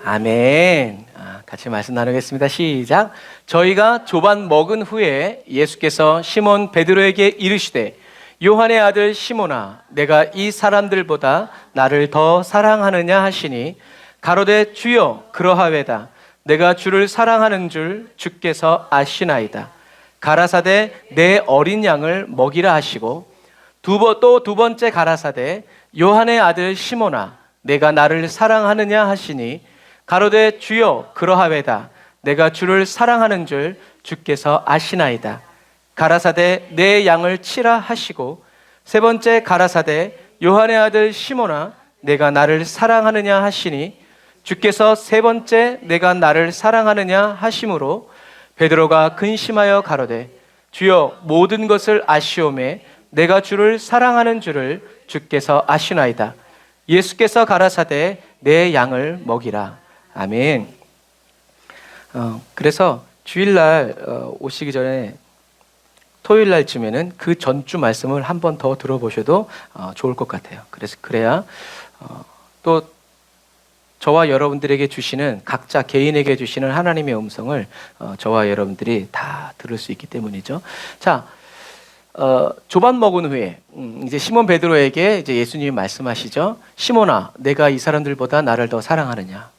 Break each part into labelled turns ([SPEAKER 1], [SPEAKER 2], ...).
[SPEAKER 1] 아멘. 같이 말씀 나누겠습니다. 시작. 저희가 조반 먹은 후에 예수께서 시몬 베드로에게 이르시되 요한의 아들 시몬아 내가 이 사람들보다 나를 더 사랑하느냐 하시니 가로되 주여 그러하외다. 내가 주를 사랑하는 줄 주께서 아시나이다. 가라사대 내 어린 양을 먹이라 하시고 또 두 번째 가라사대 요한의 아들 시몬아 내가 나를 사랑하느냐 하시니 가로되 주여 그러하외다. 내가 주를 사랑하는 줄 주께서 아시나이다. 가라사대 내 양을 치라 하시고 세 번째 가라사대 요한의 아들 시몬아 내가 나를 사랑하느냐 하시니 주께서 세 번째 내가 나를 사랑하느냐 하심으로 베드로가 근심하여 가로되 주여 모든 것을 아시오매 내가 주를 사랑하는 줄을 주께서 아시나이다. 예수께서 가라사대 내 양을 먹이라. 아멘. 그래서 주일날 오시기 전에 토요일날쯤에는 그 전주 말씀을 한 번 더 들어보셔도 좋을 것 같아요. 그래야 또 저와 여러분들에게 주시는 각자 개인에게 주시는 하나님의 음성을 저와 여러분들이 다 들을 수 있기 때문이죠. 자, 조반 먹은 후에 이제 시몬 베드로에게 이제 예수님이 말씀하시죠. 시몬아, 내가 이 사람들보다 나를 더 사랑하느냐?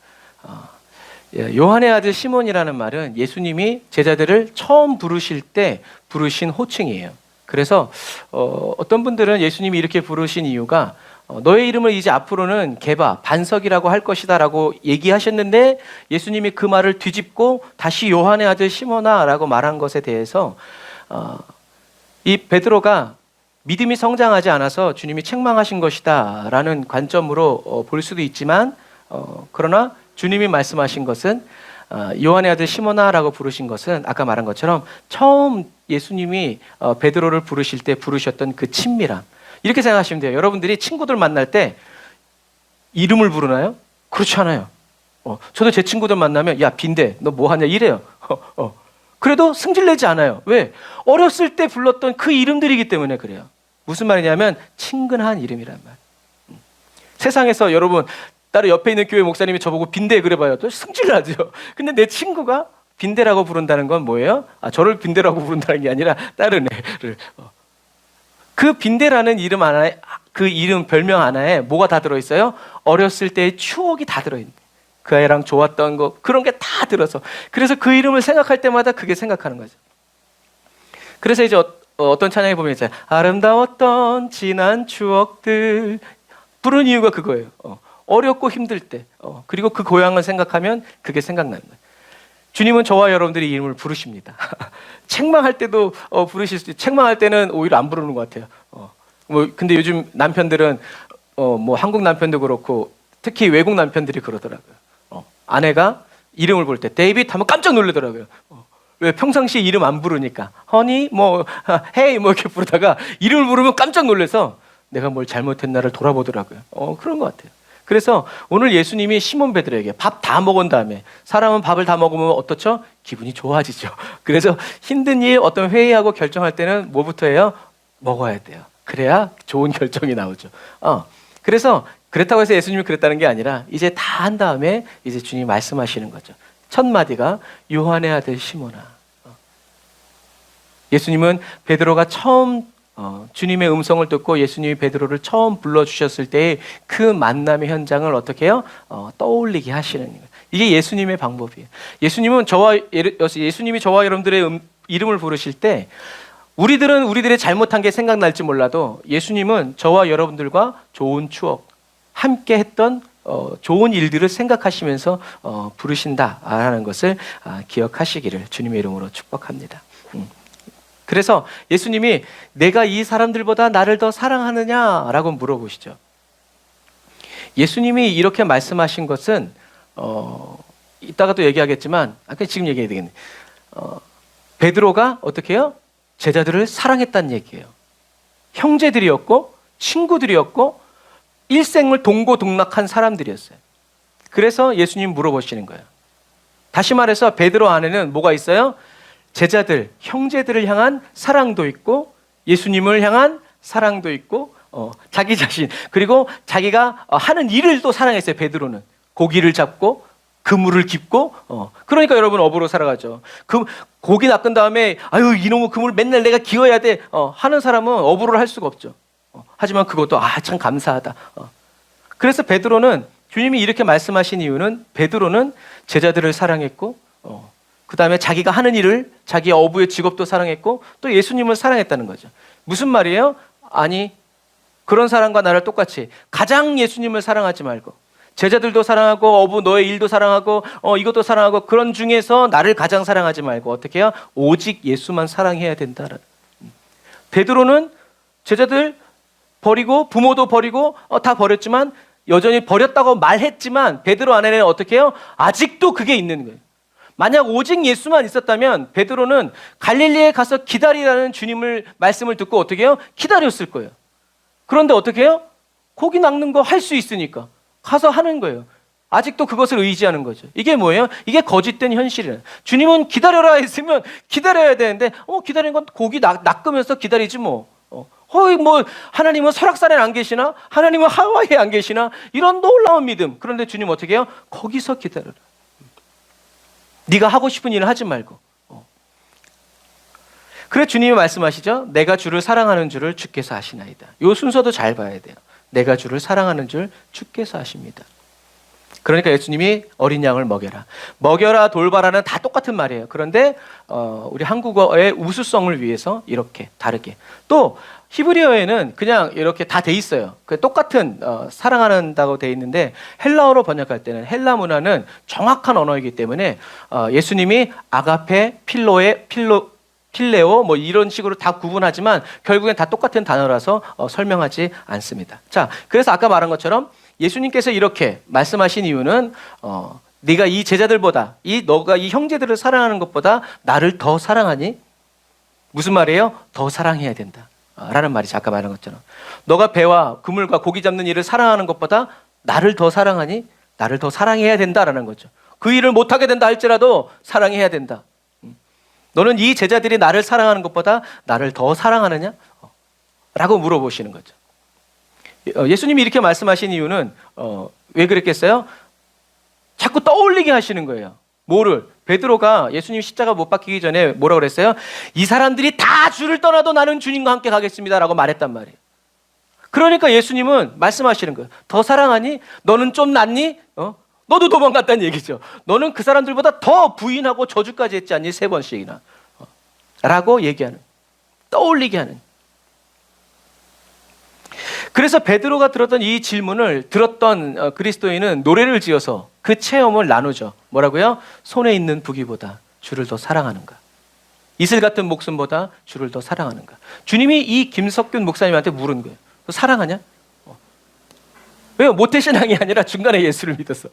[SPEAKER 1] 요한의 아들 시몬이라는 말은 예수님이 제자들을 처음 부르실 때 부르신 호칭이에요. 그래서 어떤 분들은 예수님이 이렇게 부르신 이유가 너의 이름을 이제 앞으로는 게바, 반석이라고 할 것이다 라고 얘기하셨는데 예수님이 그 말을 뒤집고 다시 요한의 아들 시몬아 라고 말한 것에 대해서 이 베드로가 믿음이 성장하지 않아서 주님이 책망하신 것이다 라는 관점으로 볼 수도 있지만 그러나 주님이 말씀하신 것은 요한의 아들 시몬아 라고 부르신 것은 아까 말한 것처럼 처음 예수님이 베드로를 부르실 때 부르셨던 그 친밀함, 이렇게 생각하시면 돼요. 여러분들이 친구들 만날 때 이름을 부르나요? 그렇지 않아요. 저도 제 친구들 만나면 야 빈대 너 뭐 하냐 이래요. 그래도 승질내지 않아요. 왜? 어렸을 때 불렀던 그 이름들이기 때문에 그래요. 무슨 말이냐면 친근한 이름이란 말. 세상에서 여러분 따로 옆에 있는 교회 목사님이 저보고 빈대 그래봐요. 또 승질나죠. 근데 내 친구가 빈대라고 부른다는 건 뭐예요? 저를 빈대라고 부른다는 게 아니라 다른 애를. 그 빈대라는 이름 하나에, 그 이름 별명 하나에 뭐가 다 들어있어요? 어렸을 때의 추억이 다 들어있는. 그 아이랑 좋았던 거 그런 게 다 들어서. 그래서 그 이름을 생각할 때마다 그게 생각하는 거죠. 그래서 이제 어떤 찬양에 보면 이제 아름다웠던 지난 추억들 부른 이유가 그거예요. 어렵고 힘들 때 그리고 그 고향을 생각하면 그게 생각나는 거예요. 주님은 저와 여러분들이 이름을 부르십니다. 책망할 때도 부르실 수 있어요. 책망할 때는 오히려 안 부르는 것 같아요. 근데 요즘 남편들은 뭐 한국 남편도 그렇고 특히 외국 남편들이 그러더라고요. 아내가 이름을 부를 때 데이빗 하면 깜짝 놀라더라고요. 왜? 평상시에 이름 안 부르니까 허니 뭐 헤이 뭐 이렇게 부르다가 이름을 부르면 깜짝 놀라서 내가 뭘 잘못했나를 돌아보더라고요. 그런 것 같아요. 그래서 오늘 예수님이 시몬 베드로에게 밥 다 먹은 다음에, 사람은 밥을 다 먹으면 어떻죠? 기분이 좋아지죠. 그래서 힘든 일, 어떤 회의하고 결정할 때는 뭐부터 해요? 먹어야 돼요. 그래야 좋은 결정이 나오죠. 그래서 그렇다고 해서 예수님이 그랬다는 게 아니라 이제 다 한 다음에 이제 주님이 말씀하시는 거죠. 첫 마디가 요한의 아들 시몬아. 예수님은 베드로가 처음 주님의 음성을 듣고 예수님이 베드로를 처음 불러주셨을 때의 그 만남의 현장을 어떻게 해요? 떠올리게 하시는 거예요. 이게 예수님의 방법이에요. 예수님이 저와 여러분들의 이름을 부르실 때 우리들은 우리들의 잘못한 게 생각날지 몰라도 예수님은 저와 여러분들과 좋은 추억, 함께 했던 좋은 일들을 생각하시면서 부르신다라는 것을 기억하시기를 주님의 이름으로 축복합니다. 그래서 예수님이 내가 이 사람들보다 나를 더 사랑하느냐라고 물어보시죠. 예수님이 이렇게 말씀하신 것은 이따가 또 얘기하겠지만 지금 얘기해야 되겠네. 베드로가 어떻게 해요? 제자들을 사랑했다는 얘기예요. 형제들이었고 친구들이었고 일생을 동고동락한 사람들이었어요. 그래서 예수님 물어보시는 거예요. 다시 말해서 베드로 안에는 뭐가 있어요? 제자들, 형제들을 향한 사랑도 있고 예수님을 향한 사랑도 있고 자기 자신, 그리고 자기가 하는 일을 또 사랑했어요. 베드로는 고기를 잡고 그물을 깁고 그러니까 여러분 어부로 살아가죠. 그 고기 낚은 다음에 아유 이놈의 그물 맨날 내가 기어야 돼 하는 사람은 어부를 할 수가 없죠. 하지만 그것도 참 감사하다. 그래서 베드로는 주님이 이렇게 말씀하신 이유는 베드로는 제자들을 사랑했고 그 다음에 자기가 하는 일을 자기 어부의 직업도 사랑했고 또 예수님을 사랑했다는 거죠. 무슨 말이에요? 아니 그런 사람과 나를 똑같이 가장 예수님을 사랑하지 말고 제자들도 사랑하고 어부 너의 일도 사랑하고 이것도 사랑하고 그런 중에서 나를 가장 사랑하지 말고 어떻게 해요? 오직 예수만 사랑해야 된다라는. 베드로는 제자들 버리고 부모도 버리고 다 버렸지만 여전히 버렸다고 말했지만 베드로 안에는 어떻게 해요? 아직도 그게 있는 거예요. 만약 오직 예수만 있었다면 베드로는 갈릴리에 가서 기다리라는 주님을 말씀을 듣고 어떻게 해요? 기다렸을 거예요. 그런데 어떻게 해요? 고기 낚는 거 할 수 있으니까 가서 하는 거예요. 아직도 그것을 의지하는 거죠. 이게 뭐예요? 이게 거짓된 현실이에요. 주님은 기다려라 했으면 기다려야 되는데 기다리는 건 고기 낚으면서 기다리지 뭐. 하나님은 설악산에 안 계시나? 하나님은 하와이에 안 계시나? 이런 놀라운 믿음. 그런데 주님 어떻게 해요? 거기서 기다려라. 네가 하고 싶은 일을 하지 말고. 그래 주님이 말씀하시죠. 내가 주를 사랑하는 줄을 주께서 아시나이다. 이 순서도 잘 봐야 돼요. 내가 주를 사랑하는 줄 주께서 아십니다. 그러니까 예수님이 어린 양을 먹여라. 먹여라 돌봐라는 다 똑같은 말이에요. 그런데 우리 한국어의 우수성을 위해서 이렇게 다르게. 또 히브리어에는 그냥 이렇게 다 돼 있어요. 똑같은 사랑한다고 돼 있는데 헬라어로 번역할 때는 헬라 문화는 정확한 언어이기 때문에 예수님이 아가페, 필레오 뭐 이런 식으로 다 구분하지만 결국엔 다 똑같은 단어라서 설명하지 않습니다. 자, 그래서 아까 말한 것처럼 예수님께서 이렇게 말씀하신 이유는 네가 이 제자들보다 너가 이 형제들을 사랑하는 것보다 나를 더 사랑하니? 무슨 말이에요? 더 사랑해야 된다. 라는 말이죠. 아까 말한 것처럼. 너가 배와 그물과 고기 잡는 일을 사랑하는 것보다 나를 더 사랑하니? 나를 더 사랑해야 된다라는 거죠. 그 일을 못하게 된다 할지라도 사랑해야 된다. 너는 이 제자들이 나를 사랑하는 것보다 나를 더 사랑하느냐? 라고 물어보시는 거죠. 예수님이 이렇게 말씀하신 이유는 왜 그랬겠어요? 자꾸 떠올리게 하시는 거예요. 뭐를? 베드로가 예수님 십자가 못 박히기 전에 뭐라고 그랬어요? 이 사람들이 다 주를 떠나도 나는 주님과 함께 가겠습니다 라고 말했단 말이에요. 그러니까 예수님은 말씀하시는 거예요. 더 사랑하니? 너는 좀 낫니? 너도 도망갔다는 얘기죠. 너는 그 사람들보다 더 부인하고 저주까지 했지 않니? 3번씩이나. 라고 얘기하는, 떠올리게 하는. 그래서 베드로가 들었던 이 질문을 들었던 그리스도인은 노래를 지어서 그 체험을 나누죠. 뭐라고요? 손에 있는 부귀보다 주를 더 사랑하는가? 이슬 같은 목숨보다 주를 더 사랑하는가? 주님이 이 김석균 목사님한테 물은 거예요. 너 사랑하냐? 왜요? 모태신앙이 아니라 중간에 예수를 믿었어.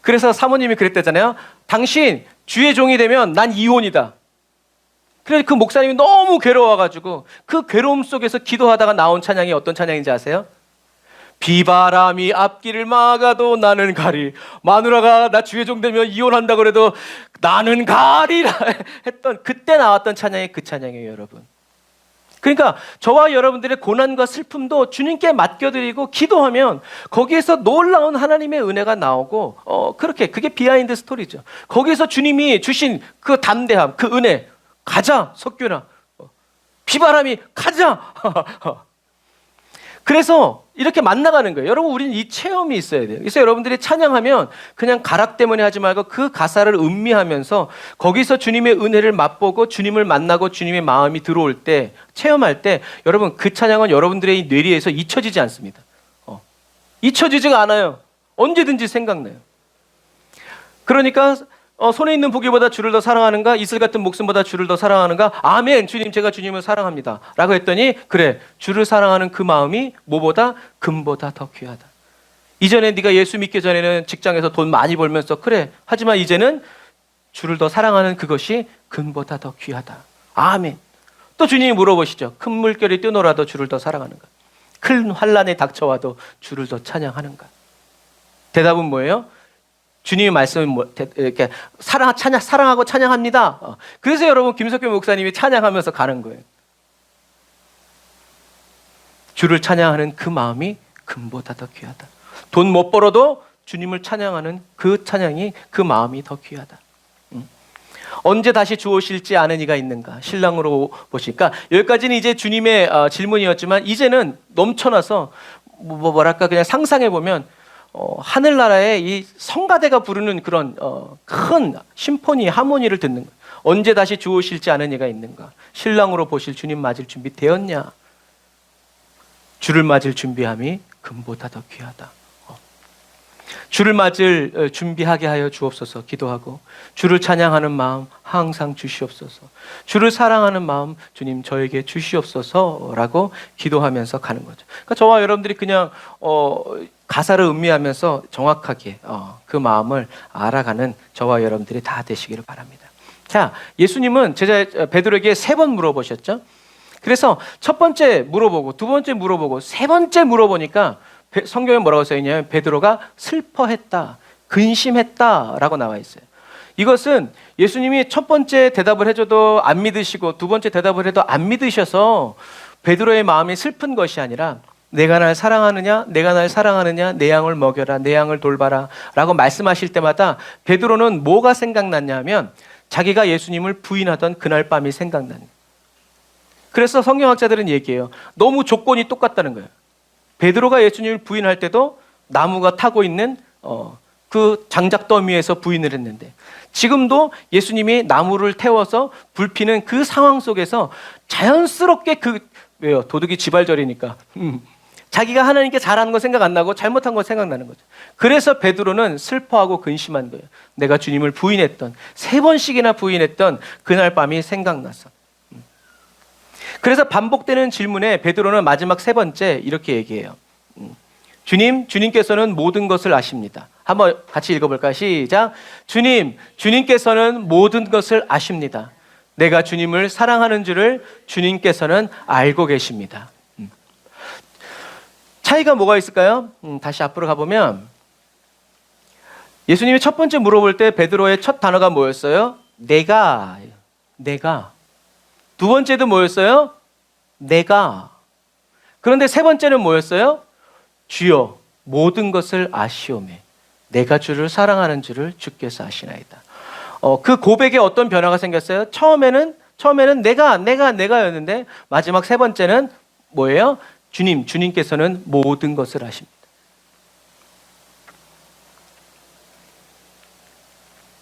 [SPEAKER 1] 그래서 사모님이 그랬대잖아요. 당신 주의 종이 되면 난 이혼이다. 그래서 그 목사님이 너무 괴로워가지고 그 괴로움 속에서 기도하다가 나온 찬양이 어떤 찬양인지 아세요? 비바람이 앞길을 막아도 나는 가리. 마누라가 나 주의 종 되면 이혼한다 그래도 나는 가리라 했던 그때 나왔던 찬양이 그 찬양이에요, 여러분. 그러니까 저와 여러분들의 고난과 슬픔도 주님께 맡겨드리고 기도하면 거기에서 놀라운 하나님의 은혜가 나오고 그게 비하인드 스토리죠. 거기에서 주님이 주신 그 담대함, 그 은혜, 가자 석규나 비바람이 가자. 그래서 이렇게 만나가는 거예요. 여러분 우리는 이 체험이 있어야 돼요. 그래서 여러분들이 찬양하면 그냥 가락 때문에 하지 말고 그 가사를 음미하면서 거기서 주님의 은혜를 맛보고 주님을 만나고 주님의 마음이 들어올 때 체험할 때 여러분 그 찬양은 여러분들의 뇌리에서 잊혀지지 않습니다. 잊혀지지가 않아요. 언제든지 생각나요. 그러니까 손에 있는 부귀보다 주를 더 사랑하는가? 이슬 같은 목숨보다 주를 더 사랑하는가? 아멘. 주님, 제가 주님을 사랑합니다. 라고 했더니 그래, 주를 사랑하는 그 마음이 뭐보다? 금보다 더 귀하다. 이전에 네가 예수 믿기 전에는 직장에서 돈 많이 벌면서 그래. 하지만 이제는 주를 더 사랑하는 그것이 금보다 더 귀하다. 아멘. 또 주님이 물어보시죠. 큰 물결이 뛰노라도 주를 더 사랑하는가? 큰 환란에 닥쳐와도 주를 더 찬양하는가? 대답은 뭐예요? 주님의 말씀은 이렇게 사랑하고 찬양합니다. 그래서 여러분 김석규 목사님이 찬양하면서 가는 거예요. 주를 찬양하는 그 마음이 금보다 더 귀하다. 돈 못 벌어도 주님을 찬양하는 그 찬양이, 그 마음이 더 귀하다. 언제 다시 주 오실지 아는 이가 있는가? 신랑으로 보시니까 여기까지는 이제 주님의 질문이었지만 이제는 넘쳐나서 뭐랄까 그냥 상상해 보면 하늘나라의 이 성가대가 부르는 그런 큰 심포니, 하모니를 듣는 거예요. 언제 다시 주 오실지 아는 이가 있는가? 신랑으로 보실 주님 맞을 준비 되었냐? 주를 맞을 준비함이 금보다 더 귀하다. 주를 맞을 준비하게 하여 주옵소서 기도하고, 주를 찬양하는 마음 항상 주시옵소서, 주를 사랑하는 마음 주님 저에게 주시옵소서라고 기도하면서 가는 거죠. 그러니까 저와 여러분들이 그냥 가사를 음미하면서 정확하게 그 마음을 알아가는 저와 여러분들이 다 되시기를 바랍니다. 자, 예수님은 제자 베드로에게 3번 물어보셨죠. 그래서 첫 번째 물어보고, 두 번째 물어보고, 세 번째 물어보니까 성경에 뭐라고 써있냐면 베드로가 슬퍼했다, 근심했다라고 나와 있어요. 이것은 예수님이 첫 번째 대답을 해줘도 안 믿으시고 두 번째 대답을 해도 안 믿으셔서 베드로의 마음이 슬픈 것이 아니라, 내가 날 사랑하느냐, 내가 날 사랑하느냐, 내 양을 먹여라, 내 양을 돌봐라 라고 말씀하실 때마다 베드로는 뭐가 생각났냐면 자기가 예수님을 부인하던 그날 밤이 생각나는 거예요. 그래서 성경학자들은 얘기해요. 너무 조건이 똑같다는 거예요. 베드로가 예수님을 부인할 때도 나무가 타고 있는 그 장작더미에서 부인을 했는데, 지금도 예수님이 나무를 태워서 불 피는 그 상황 속에서 자연스럽게 왜요? 도둑이 지발절이니까 자기가 하나님께 잘하는 거 생각 안 나고 잘못한 거 생각나는 거죠. 그래서 베드로는 슬퍼하고 근심한 거예요. 내가 주님을 부인했던, 3번씩이나 부인했던 그날 밤이 생각나서. 그래서 반복되는 질문에 베드로는 마지막 3번째 이렇게 얘기해요. 주님께서는 모든 것을 아십니다. 한번 같이 읽어볼까요? 시작. 주님께서는 모든 것을 아십니다. 내가 주님을 사랑하는 줄을 주님께서는 알고 계십니다. 차이가 뭐가 있을까요? 다시 앞으로 가보면 예수님이 첫 번째 물어볼 때 베드로의 첫 단어가 뭐였어요? 내가. 두 번째도 뭐였어요? 내가. 그런데 세 번째는 뭐였어요? 주여 모든 것을 아시오매 내가 주를 사랑하는 줄을 주께서 아시나이다. 그 고백에 어떤 변화가 생겼어요? 처음에는 내가였는데 마지막 3번째는 뭐예요? 주님께서는 모든 것을 아십니다.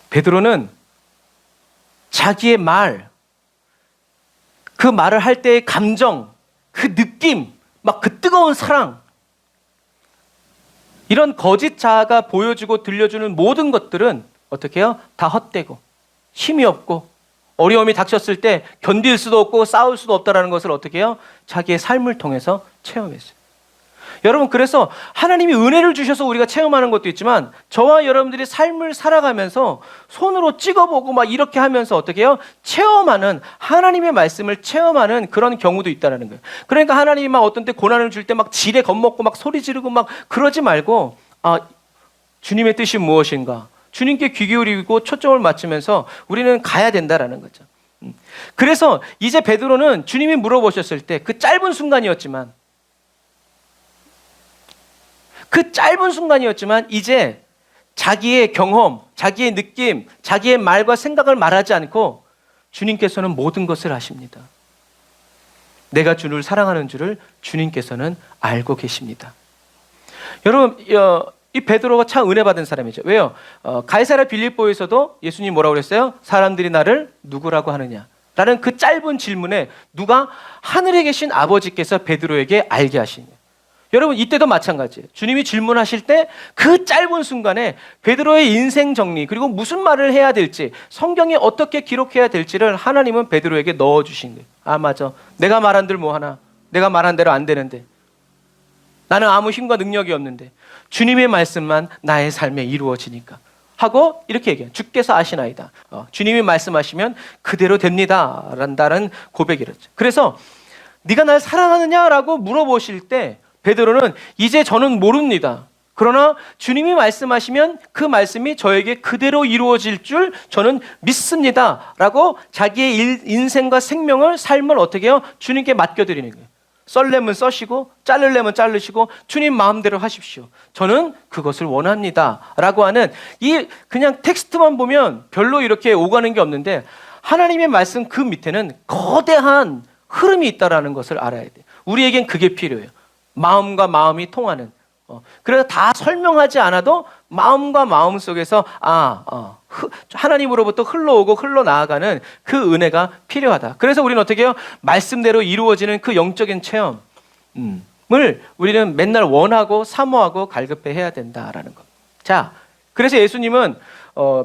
[SPEAKER 1] 베드로는 자기의 그 말을 할 때의 감정, 그 느낌, 막 그 뜨거운 사랑, 이런 거짓 자아가 보여주고 들려주는 모든 것들은 어떻게 해요? 다 헛되고 힘이 없고 어려움이 닥쳤을 때 견딜 수도 없고 싸울 수도 없다라는 것을 어떻게 해요? 자기의 삶을 통해서 체험했어요. 여러분, 그래서 하나님이 은혜를 주셔서 우리가 체험하는 것도 있지만 저와 여러분들이 삶을 살아가면서 손으로 찍어보고 막 이렇게 하면서 어떻게 해요? 체험하는, 하나님의 말씀을 체험하는 그런 경우도 있다는 거예요. 그러니까 하나님이 막 어떤 때 고난을 줄 때 막 지레 겁먹고 막 소리 지르고 막 그러지 말고, 주님의 뜻이 무엇인가? 주님께 귀 기울이고 초점을 맞추면서 우리는 가야 된다라는 거죠. 그래서 이제 베드로는 주님이 물어보셨을 때 그 짧은 순간이었지만 이제 자기의 경험, 자기의 느낌, 자기의 말과 생각을 말하지 않고 주님께서는 모든 것을 아십니다. 내가 주를 사랑하는 줄을 주님께서는 알고 계십니다. 여러분, 이 베드로가 참 은혜 받은 사람이죠. 왜요? 가이사랴 빌립보에서도 예수님이 뭐라고 그랬어요? 사람들이 나를 누구라고 하느냐? 라는 그 짧은 질문에 누가? 하늘에 계신 아버지께서 베드로에게 알게 하신 거예요. 여러분, 이때도 마찬가지예요. 주님이 질문하실 때 그 짧은 순간에 베드로의 인생 정리, 그리고 무슨 말을 해야 될지, 성경에 어떻게 기록해야 될지를 하나님은 베드로에게 넣어주신 거예요. 맞아. 내가 말한 대로 뭐 하나? 내가 말한 대로 안 되는데. 나는 아무 힘과 능력이 없는데 주님의 말씀만 나의 삶에 이루어지니까 하고 이렇게 얘기해요. 주께서 아시나이다. 주님이 말씀하시면 그대로 됩니다. 라는 고백이었죠. 그래서 네가 날 사랑하느냐라고 물어보실 때 베드로는 이제 저는 모릅니다. 그러나 주님이 말씀하시면 그 말씀이 저에게 그대로 이루어질 줄 저는 믿습니다. 라고 자기의 인생과 생명을, 삶을 어떻게 해요? 주님께 맡겨드리는 거예요. 썰려면 써시고 자르려면 자르시고 주님 마음대로 하십시오. 저는 그것을 원합니다. 라고 하는 이 그냥 텍스트만 보면 별로 이렇게 오가는 게 없는데 하나님의 말씀 그 밑에는 거대한 흐름이 있다라는 것을 알아야 돼요. 우리에겐 그게 필요해요. 마음과 마음이 통하는. 그래서 다 설명하지 않아도 마음과 마음 속에서 하나님으로부터 흘러오고 흘러나아가는 그 은혜가 필요하다. 그래서 우리는 어떻게 해요? 말씀대로 이루어지는 그 영적인 체험을 우리는 맨날 원하고 사모하고 갈급해 해야 된다라는 것. 자, 그래서 예수님은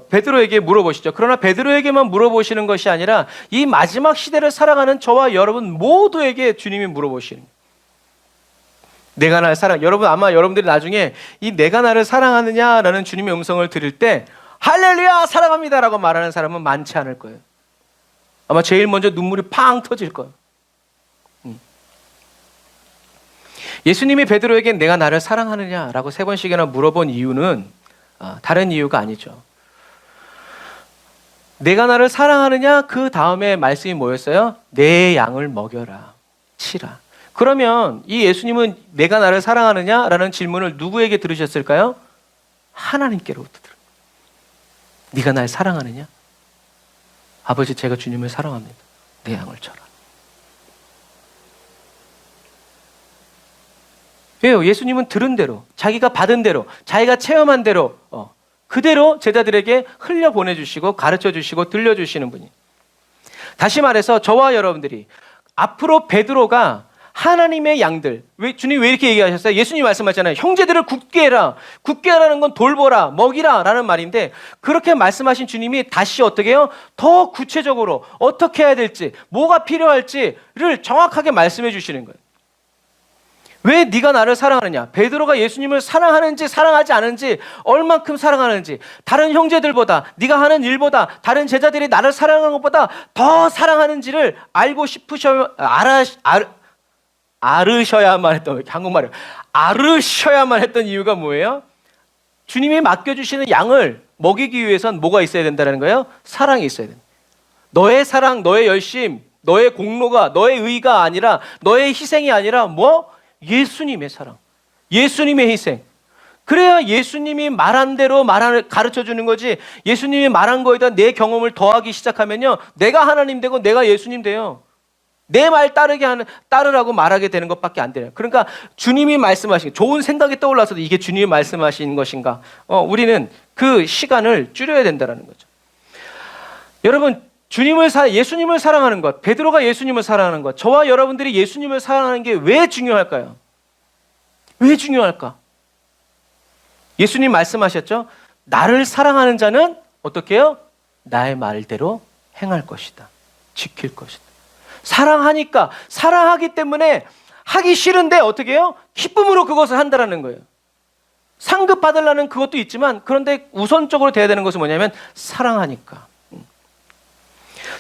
[SPEAKER 1] 베드로에게 물어보시죠. 그러나 베드로에게만 물어보시는 것이 아니라 이 마지막 시대를 살아가는 저와 여러분 모두에게 주님이 물어보시는 거예요. 내가 나를 사랑. 여러분 아마 여러분들이 나중에 이 내가 나를 사랑하느냐라는 주님의 음성을 들을 때 할렐루야 사랑합니다라고 말하는 사람은 많지 않을 거예요. 아마 제일 먼저 눈물이 팡 터질 거예요. 예수님이 베드로에게 내가 나를 사랑하느냐라고 3번씩이나 물어본 이유는 다른 이유가 아니죠. 내가 나를 사랑하느냐 그 다음에 말씀이 뭐였어요? 내 양을 먹여라, 치라. 그러면 이 예수님은 내가 나를 사랑하느냐라는 질문을 누구에게 들으셨을까요? 하나님께로부터 들어요. 네가 날 사랑하느냐? 아버지, 제가 주님을 사랑합니다. 내 양을 쳐라. 왜요? 예수님은 들은 대로, 자기가 받은 대로, 자기가 체험한 대로 그대로 제자들에게 흘려보내주시고 가르쳐주시고 들려주시는 분이. 다시 말해서 저와 여러분들이 앞으로 베드로가 하나님의 양들, 주님 왜 이렇게 얘기하셨어요? 예수님 말씀하셨잖아요. 형제들을 굳게 해라. 굳게 하라는 건 돌보라, 먹이라 라는 말인데 그렇게 말씀하신 주님이 다시 어떻게 해요? 더 구체적으로 어떻게 해야 될지, 뭐가 필요할지를 정확하게 말씀해 주시는 거예요. 왜 네가 나를 사랑하느냐? 베드로가 예수님을 사랑하는지 사랑하지 않은지, 얼만큼 사랑하는지, 다른 형제들보다, 네가 하는 일보다, 다른 제자들이 나를 사랑하는 것보다 더 사랑하는지를 알고 알으셔야만 했던, 한국말이에요. 알으셔야만 했던 이유가 뭐예요? 주님이 맡겨주시는 양을 먹이기 위해선 뭐가 있어야 된다는 거예요? 사랑이 있어야 된다. 너의 사랑, 너의 열심, 너의 공로가, 너의 의가 아니라, 너의 희생이 아니라 예수님의 사랑, 예수님의 희생. 그래야 예수님이 말한 대로 가르쳐주는 거지, 예수님이 말한 거에다 내 경험을 더하기 시작하면요, 내가 하나님 되고 내가 예수님 돼요. 내 말 따르라고 말하게 되는 것밖에 안 돼요. 그러니까 주님이 말씀하신, 좋은 생각이 떠올라서도 이게 주님이 말씀하신 것인가? 우리는 그 시간을 줄여야 된다는 거죠. 여러분, 예수님을 사랑하는 것, 베드로가 예수님을 사랑하는 것, 저와 여러분들이 예수님을 사랑하는 게 왜 중요할까요? 왜 중요할까? 예수님 말씀하셨죠? 나를 사랑하는 자는 어떻게 해요? 나의 말대로 행할 것이다. 지킬 것이다. 사랑하기 때문에 하기 싫은데 어떻게 해요? 기쁨으로 그것을 한다라는 거예요. 상급 받으려는 그것도 있지만, 그런데 우선적으로 돼야 되는 것은 뭐냐면 사랑하니까.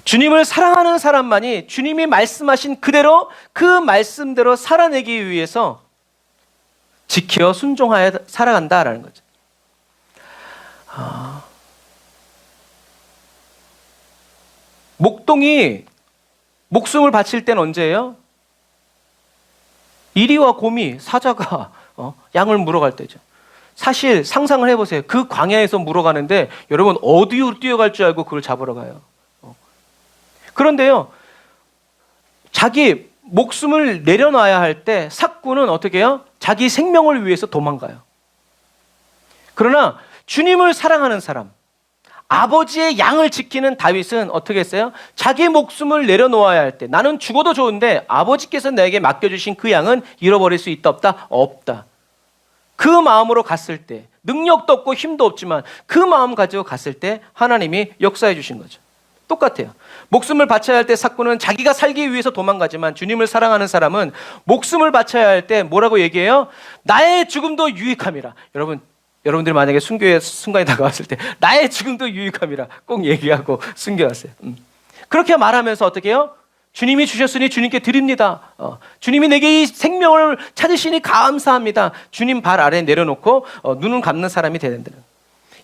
[SPEAKER 1] 주님을 사랑하는 사람만이 주님이 말씀하신 그대로, 그 말씀대로 살아내기 위해서 지켜 순종하여 살아간다라는 거죠. 목동이 목숨을 바칠 때는 언제예요? 이리와 곰이, 사자가 양을 물어갈 때죠. 사실 상상을 해보세요. 그 광야에서 물어가는데 여러분 어디로 뛰어갈 줄 알고 그걸 잡으러 가요. 그런데요, 자기 목숨을 내려놔야 할 때 삭구는 어떻게 해요? 자기 생명을 위해서 도망가요. 그러나 주님을 사랑하는 사람, 아버지의 양을 지키는 다윗은 어떻게 했어요? 자기 목숨을 내려놓아야 할 때, 나는 죽어도 좋은데 아버지께서 내게 맡겨주신 그 양은 잃어버릴 수 있다 없다? 없다. 그 마음으로 갔을 때, 능력도 없고 힘도 없지만 그 마음 가지고 갔을 때 하나님이 역사해 주신 거죠. 똑같아요. 목숨을 바쳐야 할 때 삭구는 자기가 살기 위해서 도망가지만, 주님을 사랑하는 사람은 목숨을 바쳐야 할 때 뭐라고 얘기해요? 나의 죽음도 유익함이라. 여러분들이 만약에 순교의 순간이 다가왔을 때 나의 죽음도 유익함이라 꼭 얘기하고 순교하세요. 그렇게 말하면서 어떻게 해요? 주님이 주셨으니 주님께 드립니다. 주님이 내게 이 생명을 찾으시니 감사합니다. 주님 발 아래 내려놓고 눈은 감는 사람이 되는 데는.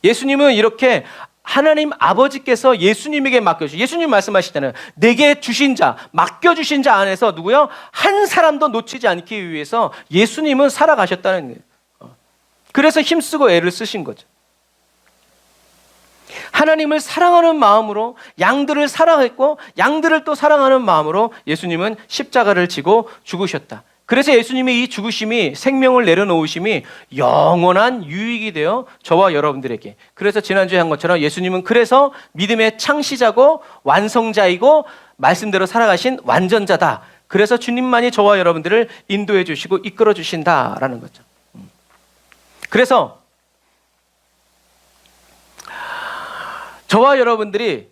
[SPEAKER 1] 예수님은 이렇게 하나님 아버지께서 예수님에게 맡겨주신, 예수님 말씀하시잖아요. 내게 주신 자, 맡겨주신 자 안에서 누구요? 한 사람도 놓치지 않기 위해서 예수님은 살아가셨다는 거예요. 그래서 힘쓰고 애를 쓰신 거죠. 하나님을 사랑하는 마음으로 양들을 사랑했고 양들을 또 사랑하는 마음으로 예수님은 십자가를 지고 죽으셨다. 그래서 예수님의 이 죽으심이, 생명을 내려놓으심이 영원한 유익이 되어 저와 여러분들에게, 그래서 지난주에 한 것처럼 예수님은 그래서 믿음의 창시자고 완성자이고 말씀대로 살아가신 완전자다. 그래서 주님만이 저와 여러분들을 인도해 주시고 이끌어 주신다라는 거죠. 그래서 저와 여러분들이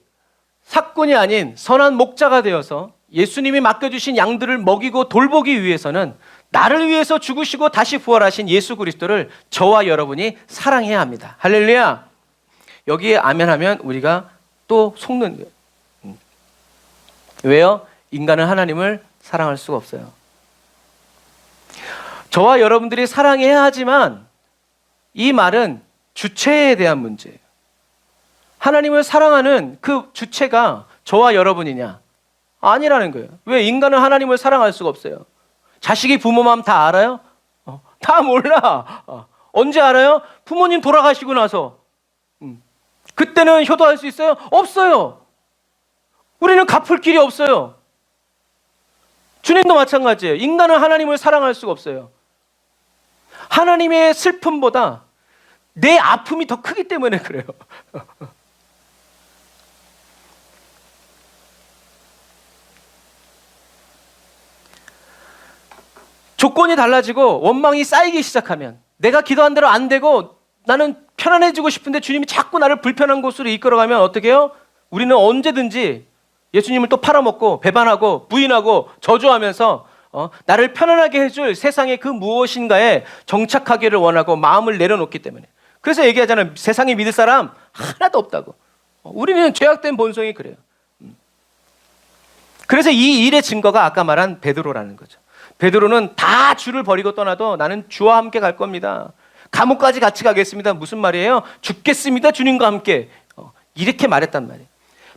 [SPEAKER 1] 삭군이 아닌 선한 목자가 되어서 예수님이 맡겨주신 양들을 먹이고 돌보기 위해서는 나를 위해서 죽으시고 다시 부활하신 예수 그리스도를 저와 여러분이 사랑해야 합니다. 할렐루야. 여기에 아멘하면 우리가 또 속는 거예요. 왜요? 인간은 하나님을 사랑할 수가 없어요. 저와 여러분들이 사랑해야 하지만 이 말은 주체에 대한 문제예요. 하나님을 사랑하는 그 주체가 저와 여러분이냐? 아니라는 거예요. 왜? 인간은 하나님을 사랑할 수가 없어요. 자식이 부모 마음 다 알아요? 다 몰라. 언제 알아요? 부모님 돌아가시고 나서. 그때는 효도할 수 있어요? 없어요. 우리는 갚을 길이 없어요. 주님도 마찬가지예요. 인간은 하나님을 사랑할 수가 없어요. 하나님의 슬픔보다 내 아픔이 더 크기 때문에 그래요. 조건이 달라지고 원망이 쌓이기 시작하면, 내가 기도한 대로 안 되고 나는 편안해지고 싶은데 주님이 자꾸 나를 불편한 곳으로 이끌어가면 어떻게 해요? 우리는 언제든지 예수님을 또 팔아먹고 배반하고 부인하고 저주하면서 나를 편안하게 해줄 세상의 그 무엇인가에 정착하기를 원하고 마음을 내려놓기 때문에. 그래서 얘기하잖아요. 세상에 믿을 사람 하나도 없다고. 우리는 죄악된 본성이 그래요. 그래서 이 일의 증거가 아까 말한 베드로라는 거죠. 베드로는 다 주를 버리고 떠나도 나는 주와 함께 갈 겁니다. 감옥까지 같이 가겠습니다. 무슨 말이에요? 죽겠습니다. 주님과 함께. 이렇게 말했단 말이에요.